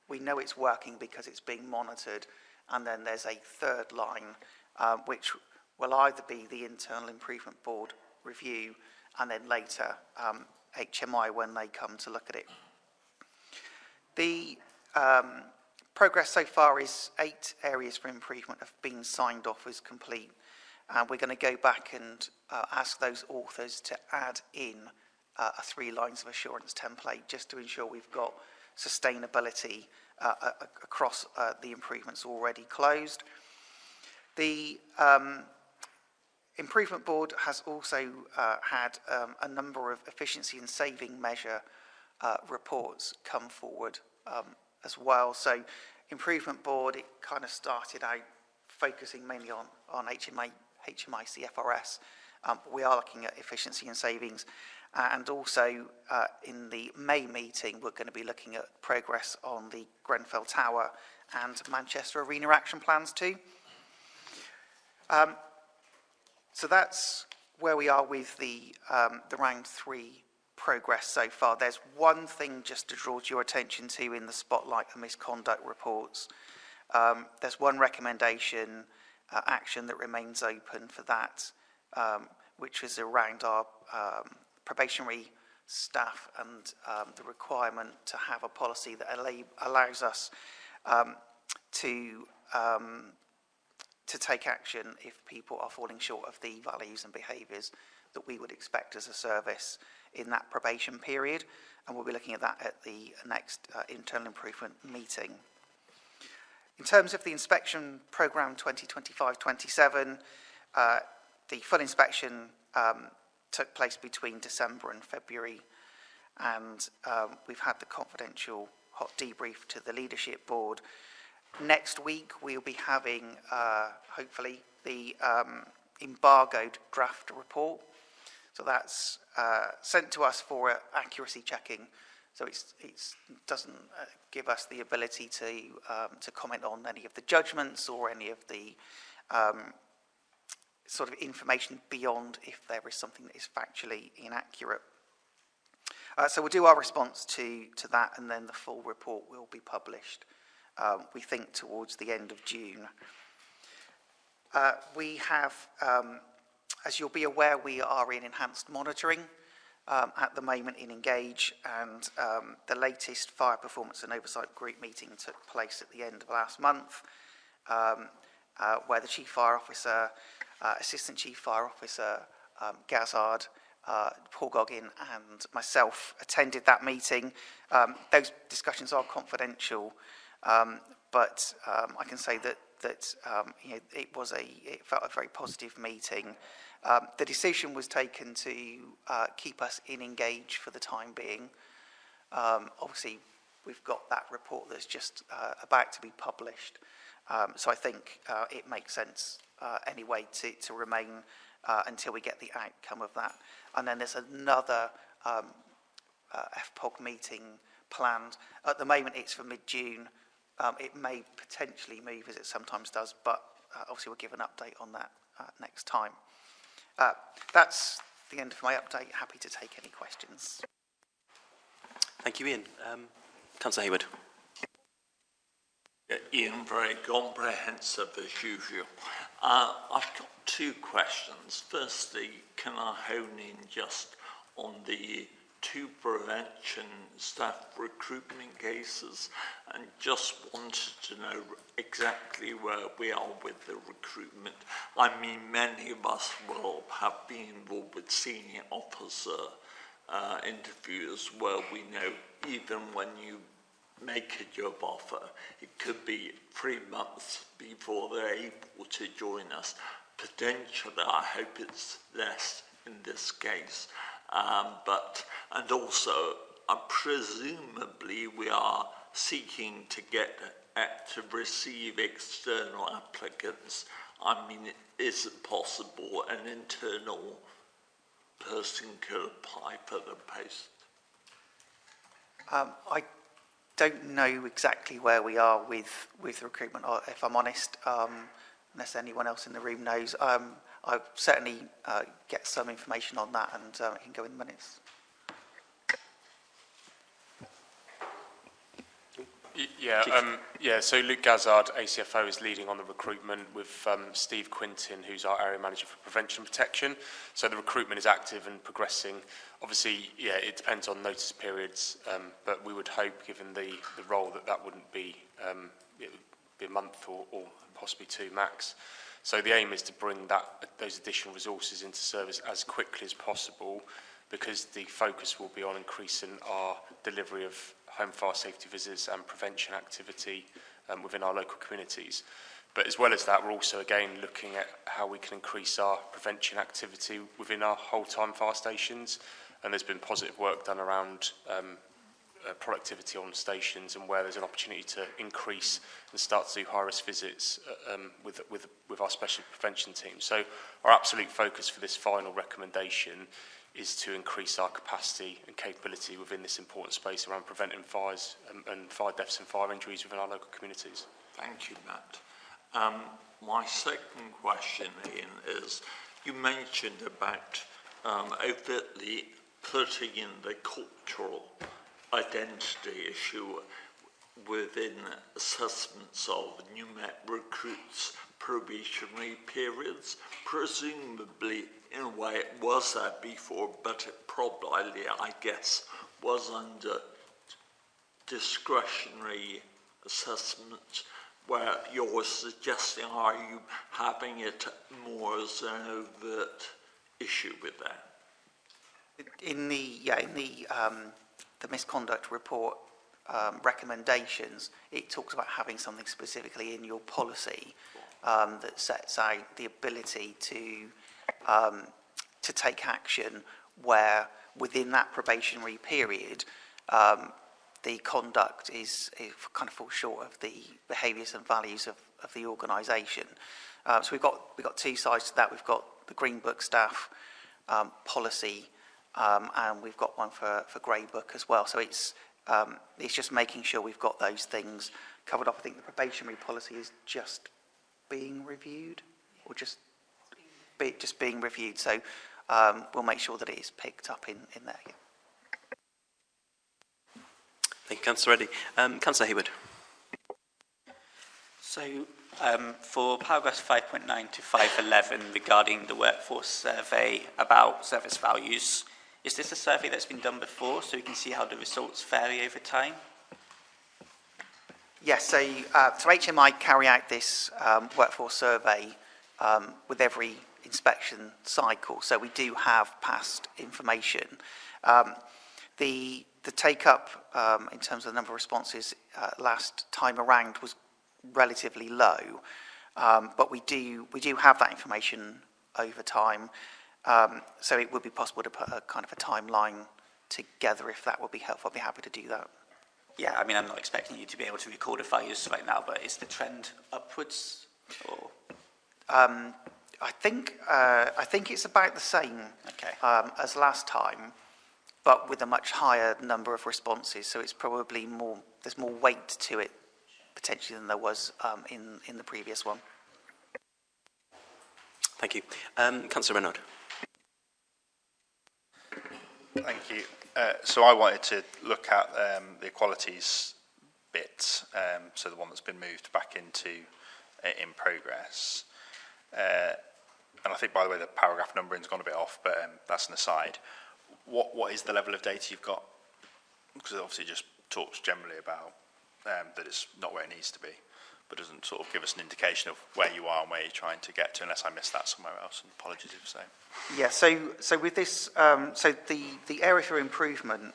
we know it's working because it's being monitored, and then there's a 3rd line which will either be the Internal Improvement Board review and then later HMI when they come to look at it. The progress so far is 8 areas for improvement have been signed off as complete. And we're going to go back and ask those authors to add in a 3 lines of assurance template just to ensure we've got sustainability across the improvements already closed. The Improvement Board has also had a number of efficiency and saving measure reports come forward as well. So Improvement Board, it kind of started out focusing mainly on HMI CFRS. We are looking at efficiency and savings, and also in the May meeting we're going to be looking at progress on the Grenfell Tower and Manchester Arena action plans too. So that's where we are with the round 3 progress so far. There's one thing just to draw to your attention to in the spotlight and misconduct reports. There's one recommendation action that remains open for that, which is around our probationary staff and the requirement to have a policy that allows us to take action if people are falling short of the values and behaviours that we would expect as a service in that probation period. And we'll be looking at that at the next internal improvement meeting. In terms of the inspection programme 2025-27, the full inspection took place between December and February, and we've had the confidential hot debrief to the leadership board. Next week we'll be having, hopefully, the embargoed draft report. So that's sent to us for accuracy checking. So it doesn't give us the ability to comment on any of the judgments or any of the sort of information beyond if there is something that is factually inaccurate. So we'll do our response to that, and then the full report will be published, we think, towards the end of June. We have, as you'll be aware, we are in enhanced monitoring at the moment in Engage, and the latest fire performance and oversight group meeting took place at the end of last month, where the Chief Fire Officer, Assistant Chief Fire Officer, Gazard, Paul Goggin and myself attended that meeting. Those discussions are confidential, but I can say that you know, it felt a very positive meeting. The decision was taken to keep us in Engage for the time being. Obviously, we've got that report that's just about to be published, so I think it makes sense anyway to remain until we get the outcome of that. And then there's another FPOG meeting planned. At the moment, it's for mid-June. It may potentially move, as it sometimes does, but obviously we'll give an update on that next time. That's the end of my update. Happy to take any questions. Thank you, Ian. Councillor Hayward. Yeah, Ian, very comprehensive as usual. I've got two questions. Firstly, can I hone in just on the 2 prevention staff recruitment cases, and just wanted to know exactly where we are with the recruitment. I mean, many of us will have been involved with senior officer interviews where we know even when you make a job offer, it could be 3 months before they're able to join us. Potentially, I hope it's less in this case. And also, presumably we are seeking to receive external applicants. I mean, is it possible an internal person could apply for the post? I don't know exactly where we are with recruitment, if I'm honest, unless anyone else in the room knows. I'll certainly get some information on that, and it can go in the minutes. So Luke Gazzard, ACFO, is leading on the recruitment with Steve Quintin, who's our area manager for prevention and protection. So the recruitment is active and progressing. Obviously, it depends on notice periods, but we would hope, given the role, that wouldn't be, it would be a month or possibly 2 max. So the aim is to bring those additional resources into service as quickly as possible, because the focus will be on increasing our delivery of home fire safety visits and prevention activity within our local communities. But as well as that, we're also again looking at how we can increase our prevention activity within our whole-time fire stations. And there's been positive work done around productivity on stations, and where there's an opportunity to increase and start to do high-risk visits with our special prevention team. So our absolute focus for this final recommendation is to increase our capacity and capability within this important space around preventing fires and fire deaths and fire injuries within our local communities. Thank you, Matt. My second question, Ian, is you mentioned about overtly putting in the cultural identity issue within assessments of new recruits' probationary periods. Presumably, in a way, it was there before, but it probably, I guess, was under discretionary assessment, where you're suggesting, are you having it more as an overt issue with that? In the misconduct report recommendations, it talks about having something specifically in your policy that sets out the ability to take action where within that probationary period the conduct is kind of falls short of the behaviours and values of the organisation. So we've got 2 sides to that. We've got the Green Book staff policy, and we've got one for Grey Book as well. So it's just making sure we've got those things covered off. I think the probationary policy is just being reviewed, or just being reviewed. So we'll make sure that it is picked up in there. Yeah. Thank you, Councillor Reddy. Councillor Hayward. So for paragraphs 5.9 to 5.11 regarding the workforce survey about service values, is this a survey that's been done before, so we can see how the results vary over time? Yes, so HMI carry out this workforce survey with every inspection cycle, so we do have past information. The take-up in terms of the number of responses last time around was relatively low, but we do have that information over time, so it would be possible to put a kind of a timeline together if that would be helpful. I'd be happy to do that. Yeah, I mean, I'm not expecting you to be able to record a values right now, but is the trend upwards? Or? I think it's about the same as last time, but with a much higher number of responses. So it's probably more. There's more weight to it potentially than there was in the previous one. Thank you. Councillor Reynard. Thank you. So I wanted to look at the equalities bit, so the one that's been moved back into in progress. And I think, by the way, the paragraph numbering's gone a bit off, but that's an aside. What is the level of data you've got? Because it obviously just talks generally about that it's not where it needs to be, but doesn't sort of give us an indication of where you are and where you're trying to get to, unless I missed that somewhere else, and apologies if so. Yeah, so with this, so the area for improvement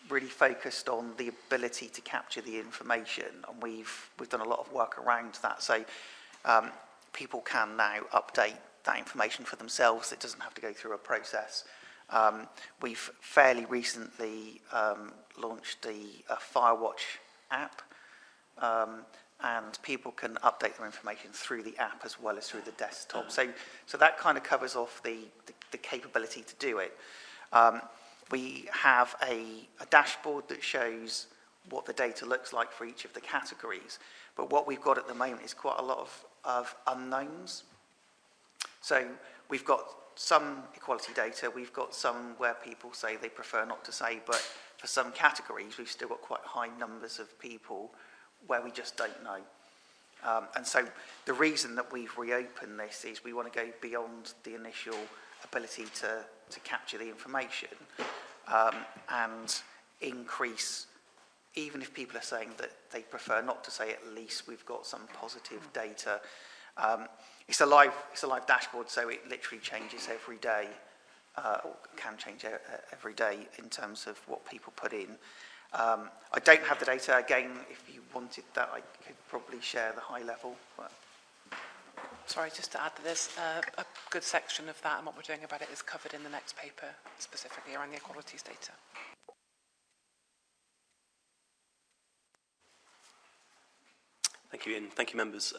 really focused on the ability to capture the information, and we've done a lot of work around that. So people can now update that information for themselves. It doesn't have to go through a process. We've fairly recently launched the Firewatch app, and people can update their information through the app as well as through the desktop. So that kind of covers off the capability to do it. We have a dashboard that shows what the data looks like for each of the categories, but what we've got at the moment is quite a lot of unknowns. So we've got some equality data, we've got some where people say they prefer not to say, but for some categories we've still got quite high numbers of people where we just don't know. And so the reason that we've reopened this is we want to go beyond the initial ability to capture the information and increase, even if people are saying that they prefer not to say, at least we've got some positive data. It's a live dashboard, so it literally changes every day, or can change every day in terms of what people put in. I don't have the data. Again, if you wanted that, I could probably share the high level. But. Sorry, just to add that there's a good section of that, and what we're doing about it is covered in the next paper, specifically around the equalities data. Thank you, Ian. Thank you, members.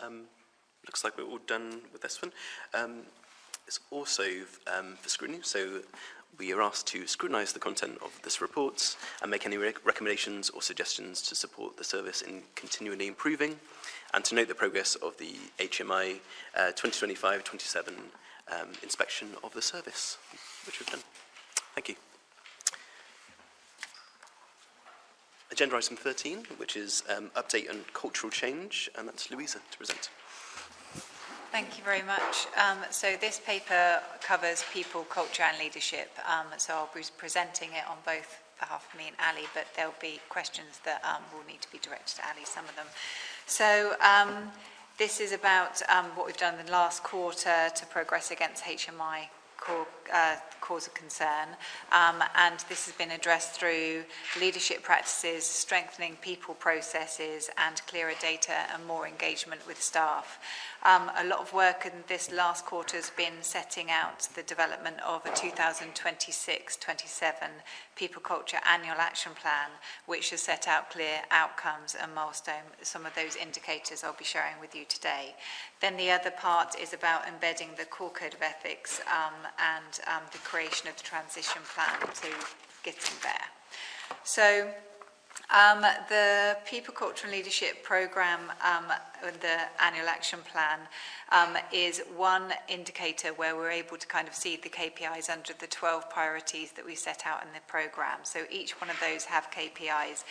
Looks like we're all done with this one. It's also for scrutiny, so we are asked to scrutinise the content of this report and make any recommendations or suggestions to support the service in continually improving, and to note the progress of the HMI 2025-27 inspection of the service, which we've done. Thank you. Agenda item 13, which is update on cultural change, and that's Louisa to present. Thank you very much. So this paper covers people, culture and leadership. So I'll be presenting it on both behalf of me and Ali, but there'll be questions that will need to be directed to Ali, some of them. So this is about what we've done in the last quarter to progress against HMI cause of concern, and this has been addressed through leadership practices, strengthening people processes, and clearer data and more engagement with staff. A lot of work in this last quarter has been setting out the development of a 2026-27 People Culture Annual Action Plan, which has set out clear outcomes and milestones, some of those indicators I'll be sharing with you today. Then the other part is about embedding the core code of ethics and the creation of the transition plan to getting there. So the People, Culture and Leadership Programme, the Annual Action Plan, is one indicator where we're able to kind of see the KPIs under the 12 priorities that we set out in the programme. So each one of those have KPIs.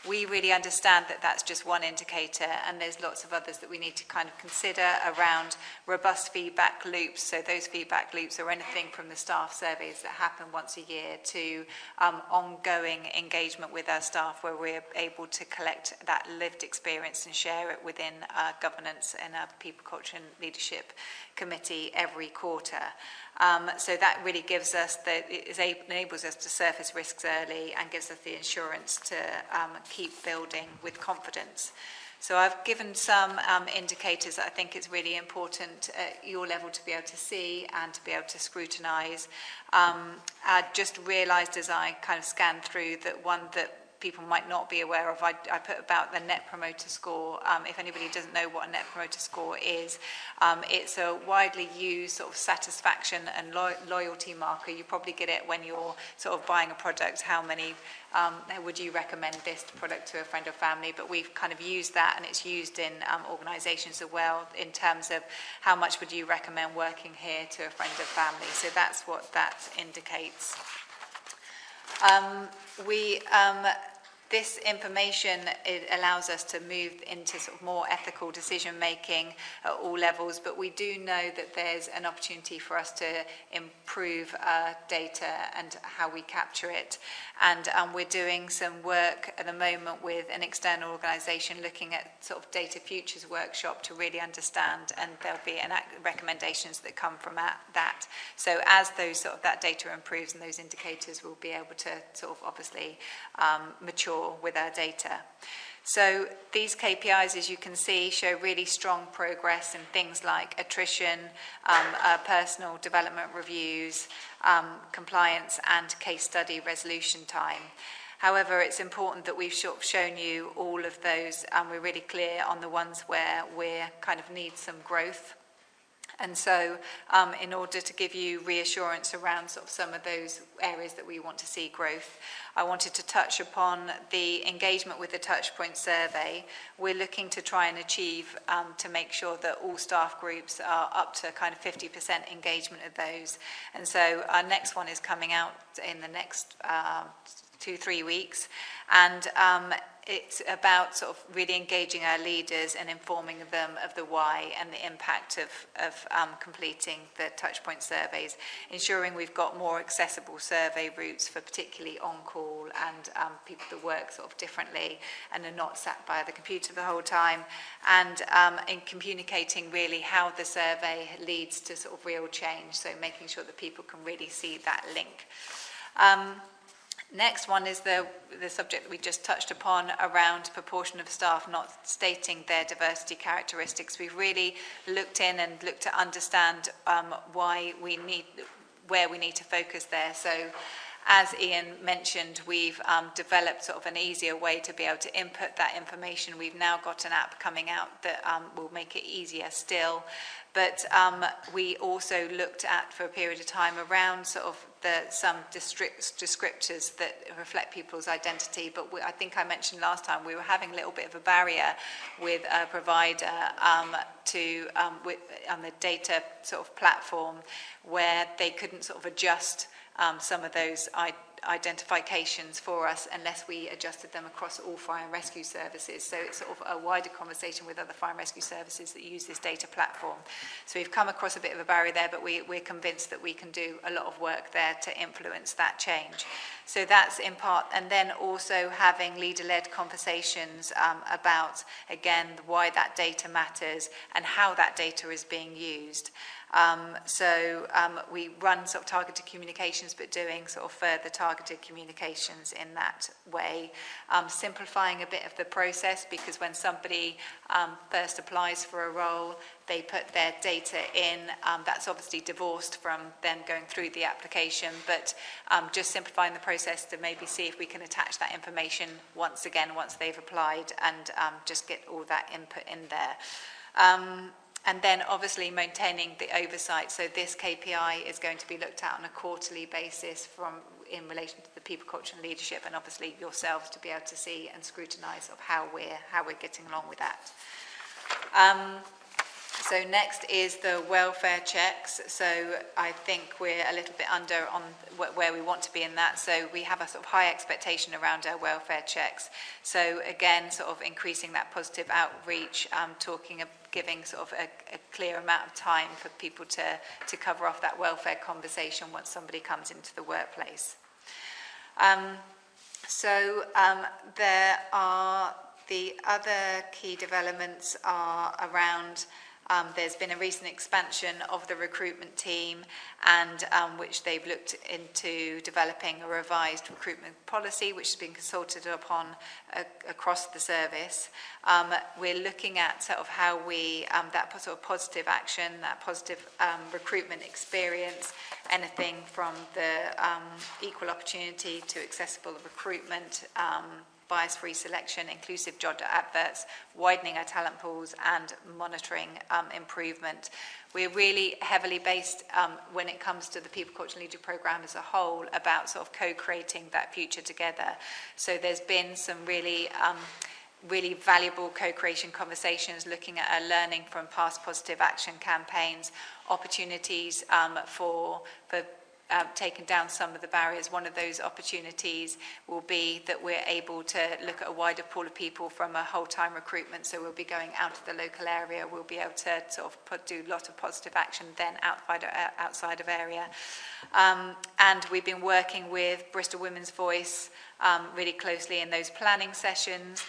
We really understand that that's just one indicator, and there's lots of others that we need to kind of consider around robust feedback loops. So those feedback loops are anything from the staff surveys that happen once a year to ongoing engagement with our staff, where we're able to collect that lived experience and share it within our governance and our People, Culture and Leadership Committee every quarter. So that really gives us enables us to surface risks early and gives us the assurance to keep building with confidence. So I've given some indicators that I think it's really important at your level to be able to see and to be able to scrutinise. I just realised as I kind of scanned through that one that people might not be aware of, I put about the Net Promoter Score. If anybody doesn't know what a Net Promoter Score is, It's a widely used sort of satisfaction and loyalty marker. You probably get it when you're sort of buying a product. How many would you recommend this product to a friend or family? But we've kind of used that, and it's used in organisations as well in terms of how much would you recommend working here to a friend or family. So that's what that indicates. This information, it allows us to move into sort of more ethical decision making at all levels, but we do know that there's an opportunity for us to improve data and how we capture it. And we're doing some work at the moment with an external organisation looking at sort of data futures workshop to really understand, and there'll be recommendations that come from that. So as those that data improves and those indicators, we'll be able to sort of obviously mature with our data. So these KPIs, as you can see, show really strong progress in things like attrition, personal development reviews, compliance, and case study resolution time. However, it's important that we've sort of shown you all of those, and we're really clear on the ones where we kind of need some growth. And so in order to give you reassurance around sort of some of those areas that we want to see growth, I wanted to touch upon the engagement with the Touchpoint survey. We're looking to try and achieve to make sure that all staff groups are up to kind of 50% engagement of those. And so our next one is coming out in the next 2-3 weeks. And it's about sort of really engaging our leaders and informing them of the why and the impact of completing the Touchpoint surveys, ensuring we've got more accessible survey routes for particularly on-call and people that work sort of differently and are not sat by the computer the whole time, and in communicating really how the survey leads to sort of real change, so making sure that people can really see that link. Next one is the subject that we just touched upon around proportion of staff not stating their diversity characteristics. We've really looked in and looked to understand where we need to focus there. So as Ian mentioned, we've developed sort of an easier way to be able to input that information. We've now got an app coming out that will make it easier still. But we also looked at, for a period of time, around sort of some descriptors that reflect people's identity. But I think I mentioned last time we were having a little bit of a barrier with a provider on the data sort of platform, where they couldn't sort of adjust some of those identifications for us unless we adjusted them across all fire and rescue services. So it's sort of a wider conversation with other fire and rescue services that use this data platform. So we've come across a bit of a barrier there, but we're convinced that we can do a lot of work there to influence that change. So that's in part, and then also having leader-led conversations about, again, why that data matters and how that data is being used. We run sort of targeted communications, but doing sort of further targeted communications in that way, simplifying a bit of the process, because when somebody first applies for a role, they put their data in. That's obviously divorced from them going through the application, but just simplifying the process to maybe see if we can attach that information once they've applied, and just get all that input in there. And then obviously maintaining the oversight. So this KPI is going to be looked at on a quarterly basis in relation to the people, culture and leadership, and obviously yourselves to be able to see and scrutinise of how we're getting along with that. So next is the welfare checks. So I think we're a little bit under on where we want to be in that. So we have a sort of high expectation around our welfare checks. So again, sort of increasing that positive outreach, giving sort of a clear amount of time for people to cover off that welfare conversation once somebody comes into the workplace. There are the other key developments are around there's been a recent expansion of the recruitment team, and which they've looked into developing a revised recruitment policy, which has been consulted upon across the service. We're looking at sort of how we, that sort of positive action, that positive recruitment experience, anything from the equal opportunity to accessible recruitment, bias-free selection, inclusive job adverts, widening our talent pools, and monitoring improvement. We're really heavily based, when it comes to the People, Culture and Leadership Programme as a whole, about sort of co-creating that future together. So there's been some really valuable co-creation conversations looking at our learning from past positive action campaigns, opportunities for taking down some of the barriers. One of those opportunities will be that we're able to look at a wider pool of people from a whole-time recruitment, so we'll be going out of the local area, we'll be able to sort of do a lot of positive action then outside of area. And we've been working with Bristol Women's Voice really closely in those planning sessions,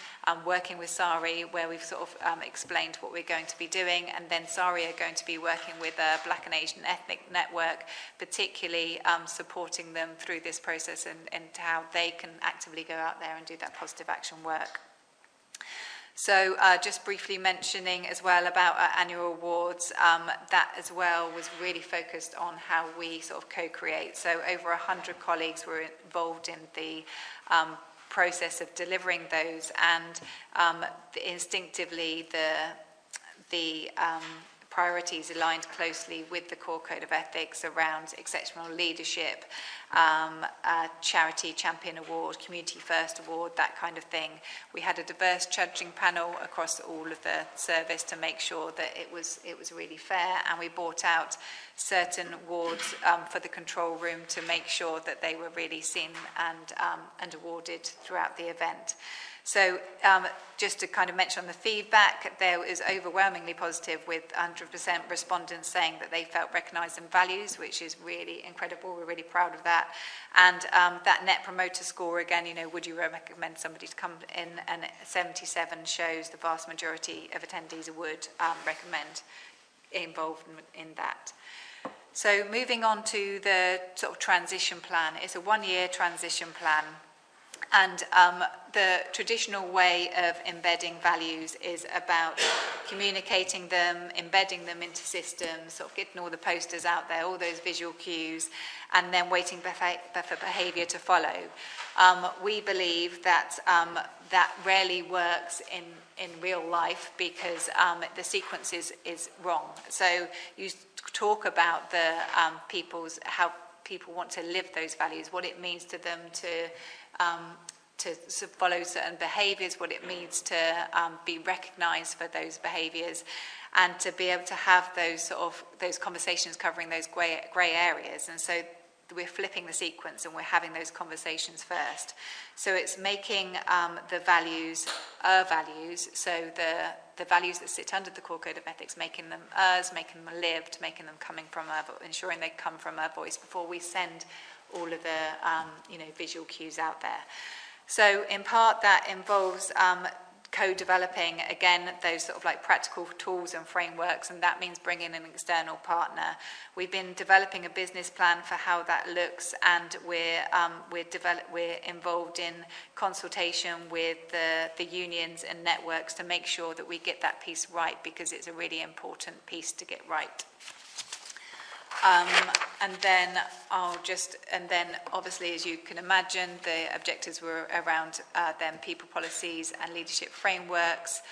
working with SARI where we've sort of explained what we're going to be doing, and then SARI are going to be working with a Black and Asian ethnic network, particularly supporting them through this process and how they can actively go out there and do that positive action work. So just briefly mentioning as well about our annual awards, that as well was really focused on how we sort of co-create. So over 100 colleagues were involved in the process of delivering those, and instinctively the priorities aligned closely with the core code of ethics around exceptional leadership, charity champion award, community first award, that kind of thing. We had a diverse judging panel across all of the service to make sure that it was really fair, and we brought out certain awards for the control room to make sure that they were really seen and awarded throughout the event. So just to kind of mention on the feedback, there was overwhelmingly positive, with 100% respondents saying that they felt recognised in values, which is really incredible. We're really proud of that. And that net promoter score, again, would you recommend somebody to come in? And 77 shows the vast majority of attendees would recommend involvement in that. So moving on to the sort of transition plan. It's a one-year transition plan. And the traditional way of embedding values is about communicating them, embedding them into systems, sort of getting all the posters out there, all those visual cues, and then waiting for behaviour to follow. We believe that that rarely works in real life because the sequence is wrong. So you talk about the how people want to live those values, what it means to them to follow certain behaviours, what it means to be recognised for those behaviours, and to be able to have those conversations covering those grey areas. And so we're flipping the sequence and we're having those conversations first. So it's making the values our values, so the values that sit under the core code of ethics, making them ours, making them lived, making them coming from ensuring they come from our voice before we send all of the visual cues out there. So in part that involves co-developing, again, those sort of like practical tools and frameworks, and that means bringing in an external partner. We've been developing a business plan for how that looks, and we're involved in consultation with the unions and networks to make sure that we get that piece right, because it's a really important piece to get right. And then obviously, as you can imagine, the objectives were around then people policies and leadership frameworks,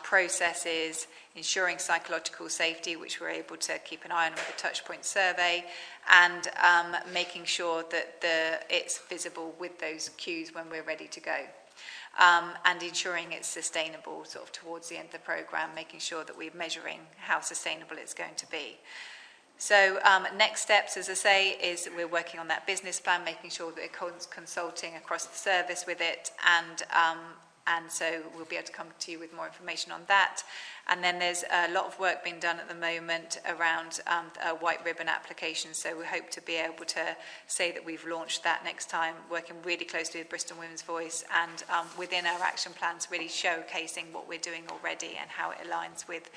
processes, ensuring psychological safety, which we're able to keep an eye on with the touchpoint survey, and making sure that it's visible with those cues when we're ready to go. And ensuring it's sustainable sort of towards the end of the programme, making sure that we're measuring how sustainable it's going to be. So next steps, as I say, is we're working on that business plan, making sure that we're consulting across the service with it, and so we'll be able to come to you with more information on that. And then there's a lot of work being done at the moment around a white ribbon application, so we hope to be able to say that we've launched that next time, working really closely with Bristol Women's Voice, and within our action plans really showcasing what we're doing already and how it aligns with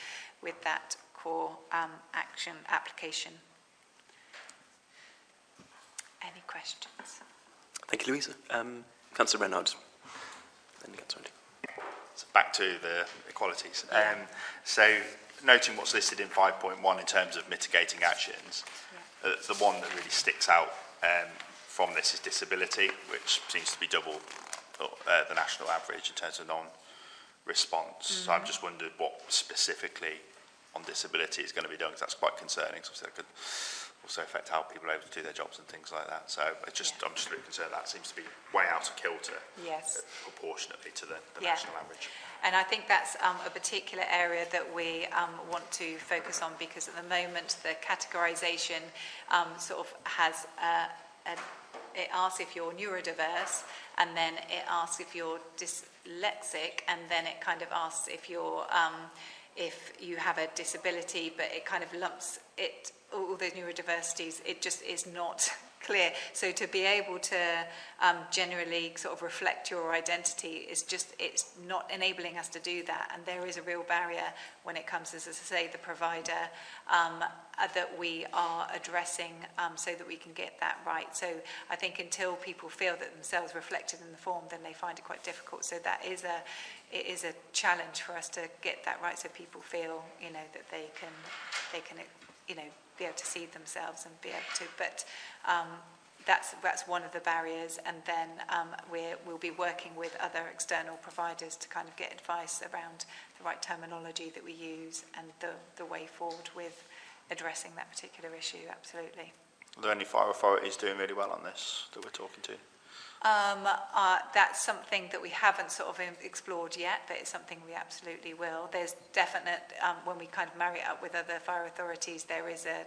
that core action application. Any questions? Thank you, Louisa. Councillor Reynard. Then Councillor Andy. So back to the equalities. So noting what's listed in 5.1 in terms of mitigating actions, the one that really sticks out from this is disability, which seems to be double the national average in terms of non-response. So I've just wondered what specifically on disability is going to be done, because that's quite concerning. So that could also affect how people are able to do their jobs and things like that. So I'm just really concerned that seems to be way out of kilter proportionately to the national average. And I think that's a particular area that we want to focus on, because at the moment the categorisation sort of has it asks if you're neurodiverse, and then it asks if you're dyslexic, and then it kind of asks if you're if you have a disability, but it kind of lumps it, all the neurodiversities, it just is not clear. So to be able to generally sort of reflect your identity is just, it's not enabling us to do that. And there is a real barrier when it comes, as I say, the provider that we are addressing so that we can get that right. So I think until people feel that themselves reflected in the form, then they find it quite difficult. So that is it is a challenge for us to get that right, so people feel, you know, that they can, you know, be able to see themselves and be able to. But that's one of the barriers, and then we'll be working with other external providers to kind of get advice around the right terminology that we use and the way forward with addressing that particular issue. Absolutely. Are there any fire authorities doing really well on this that we're talking to? That's something that we haven't sort of explored yet, but it's something we absolutely will. There's definite, when we kind of marry it up with other fire authorities, there is a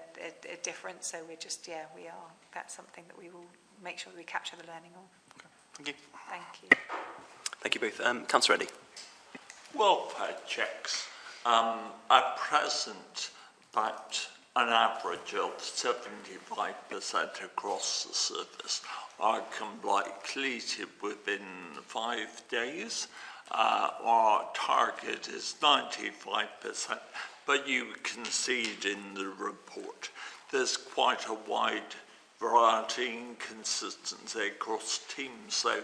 difference. So we're just, we are. That's something that we will make sure we capture the learning on. Okay. Thank you. Thank you. Thank you both. Councillor Reddy. Welfare checks. At present, about an average of 75% across the service are completed within 5 days. Our target is 95%, but you can see it in the report. There's quite a wide variety and consistency across teams, so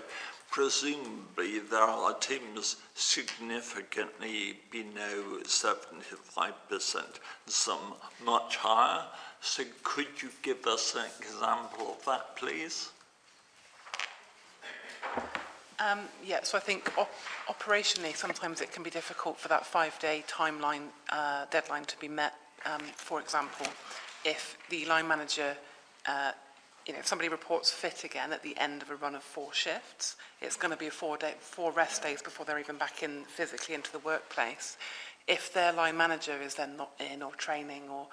presumably there are teams significantly below 75%, some much higher. So could you give us an example of that, please? So I think operationally sometimes it can be difficult for that 5-day timeline deadline to be met. For example, if the line manager if somebody reports fit again at the end of a run of 4 shifts, it's going to be 4 rest days before they're even back in physically into the workplace. If their line manager is then not in or training or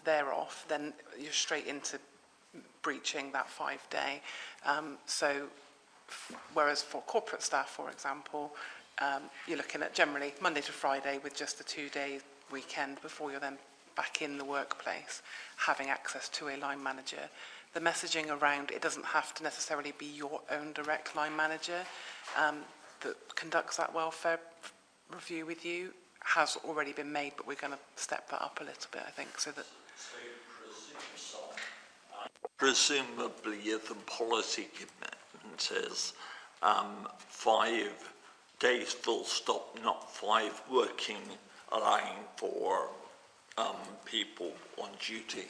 they're off, then you're straight into breaching that 5-day. Whereas for corporate staff, for example, you're looking at generally Monday to Friday with just a 2-day weekend before you're then back in the workplace, having access to a line manager. The messaging around it doesn't have to necessarily be your own direct line manager that conducts that welfare review with you has already been made, but we're going to step that up a little bit, I think, so that. Presumably, the policy commitment is 5 days full stop, not 5 working, allowing for people on duty.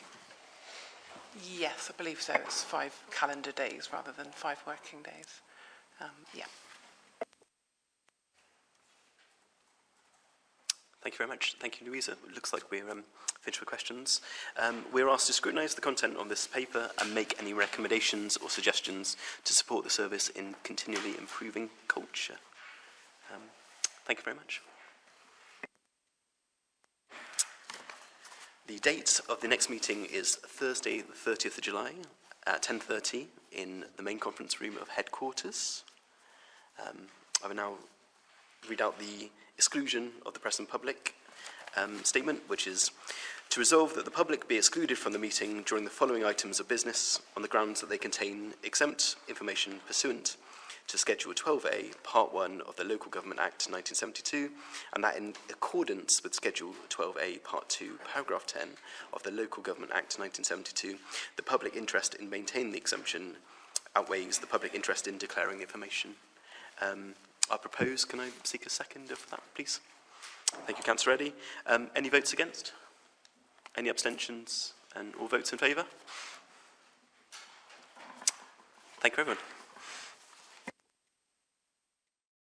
Yes, I believe so. It's 5 calendar days rather than 5 working days. Thank you very much. Thank you, Louisa. It looks like we're finished with questions. We're asked to scrutinise the content of this paper and make any recommendations or suggestions to support the service in continually improving culture. Thank you very much. The date of the next meeting is Thursday, the 30th of July at 10:30 in the main conference room of headquarters. I will now read out the exclusion of the press and public statement, which is to resolve that the public be excluded from the meeting during the following items of business on the grounds that they contain exempt information pursuant to Schedule 12A, Part 1 of the Local Government Act 1972, and that in accordance with Schedule 12A, Part 2, Paragraph 10 of the Local Government Act 1972, the public interest in maintaining the exemption outweighs the public interest in declaring the information. I propose, can I seek a second of that, please? Thank you, Councillor Reddy. Any votes against? Any abstentions? And all votes in favour? Thank you, everyone.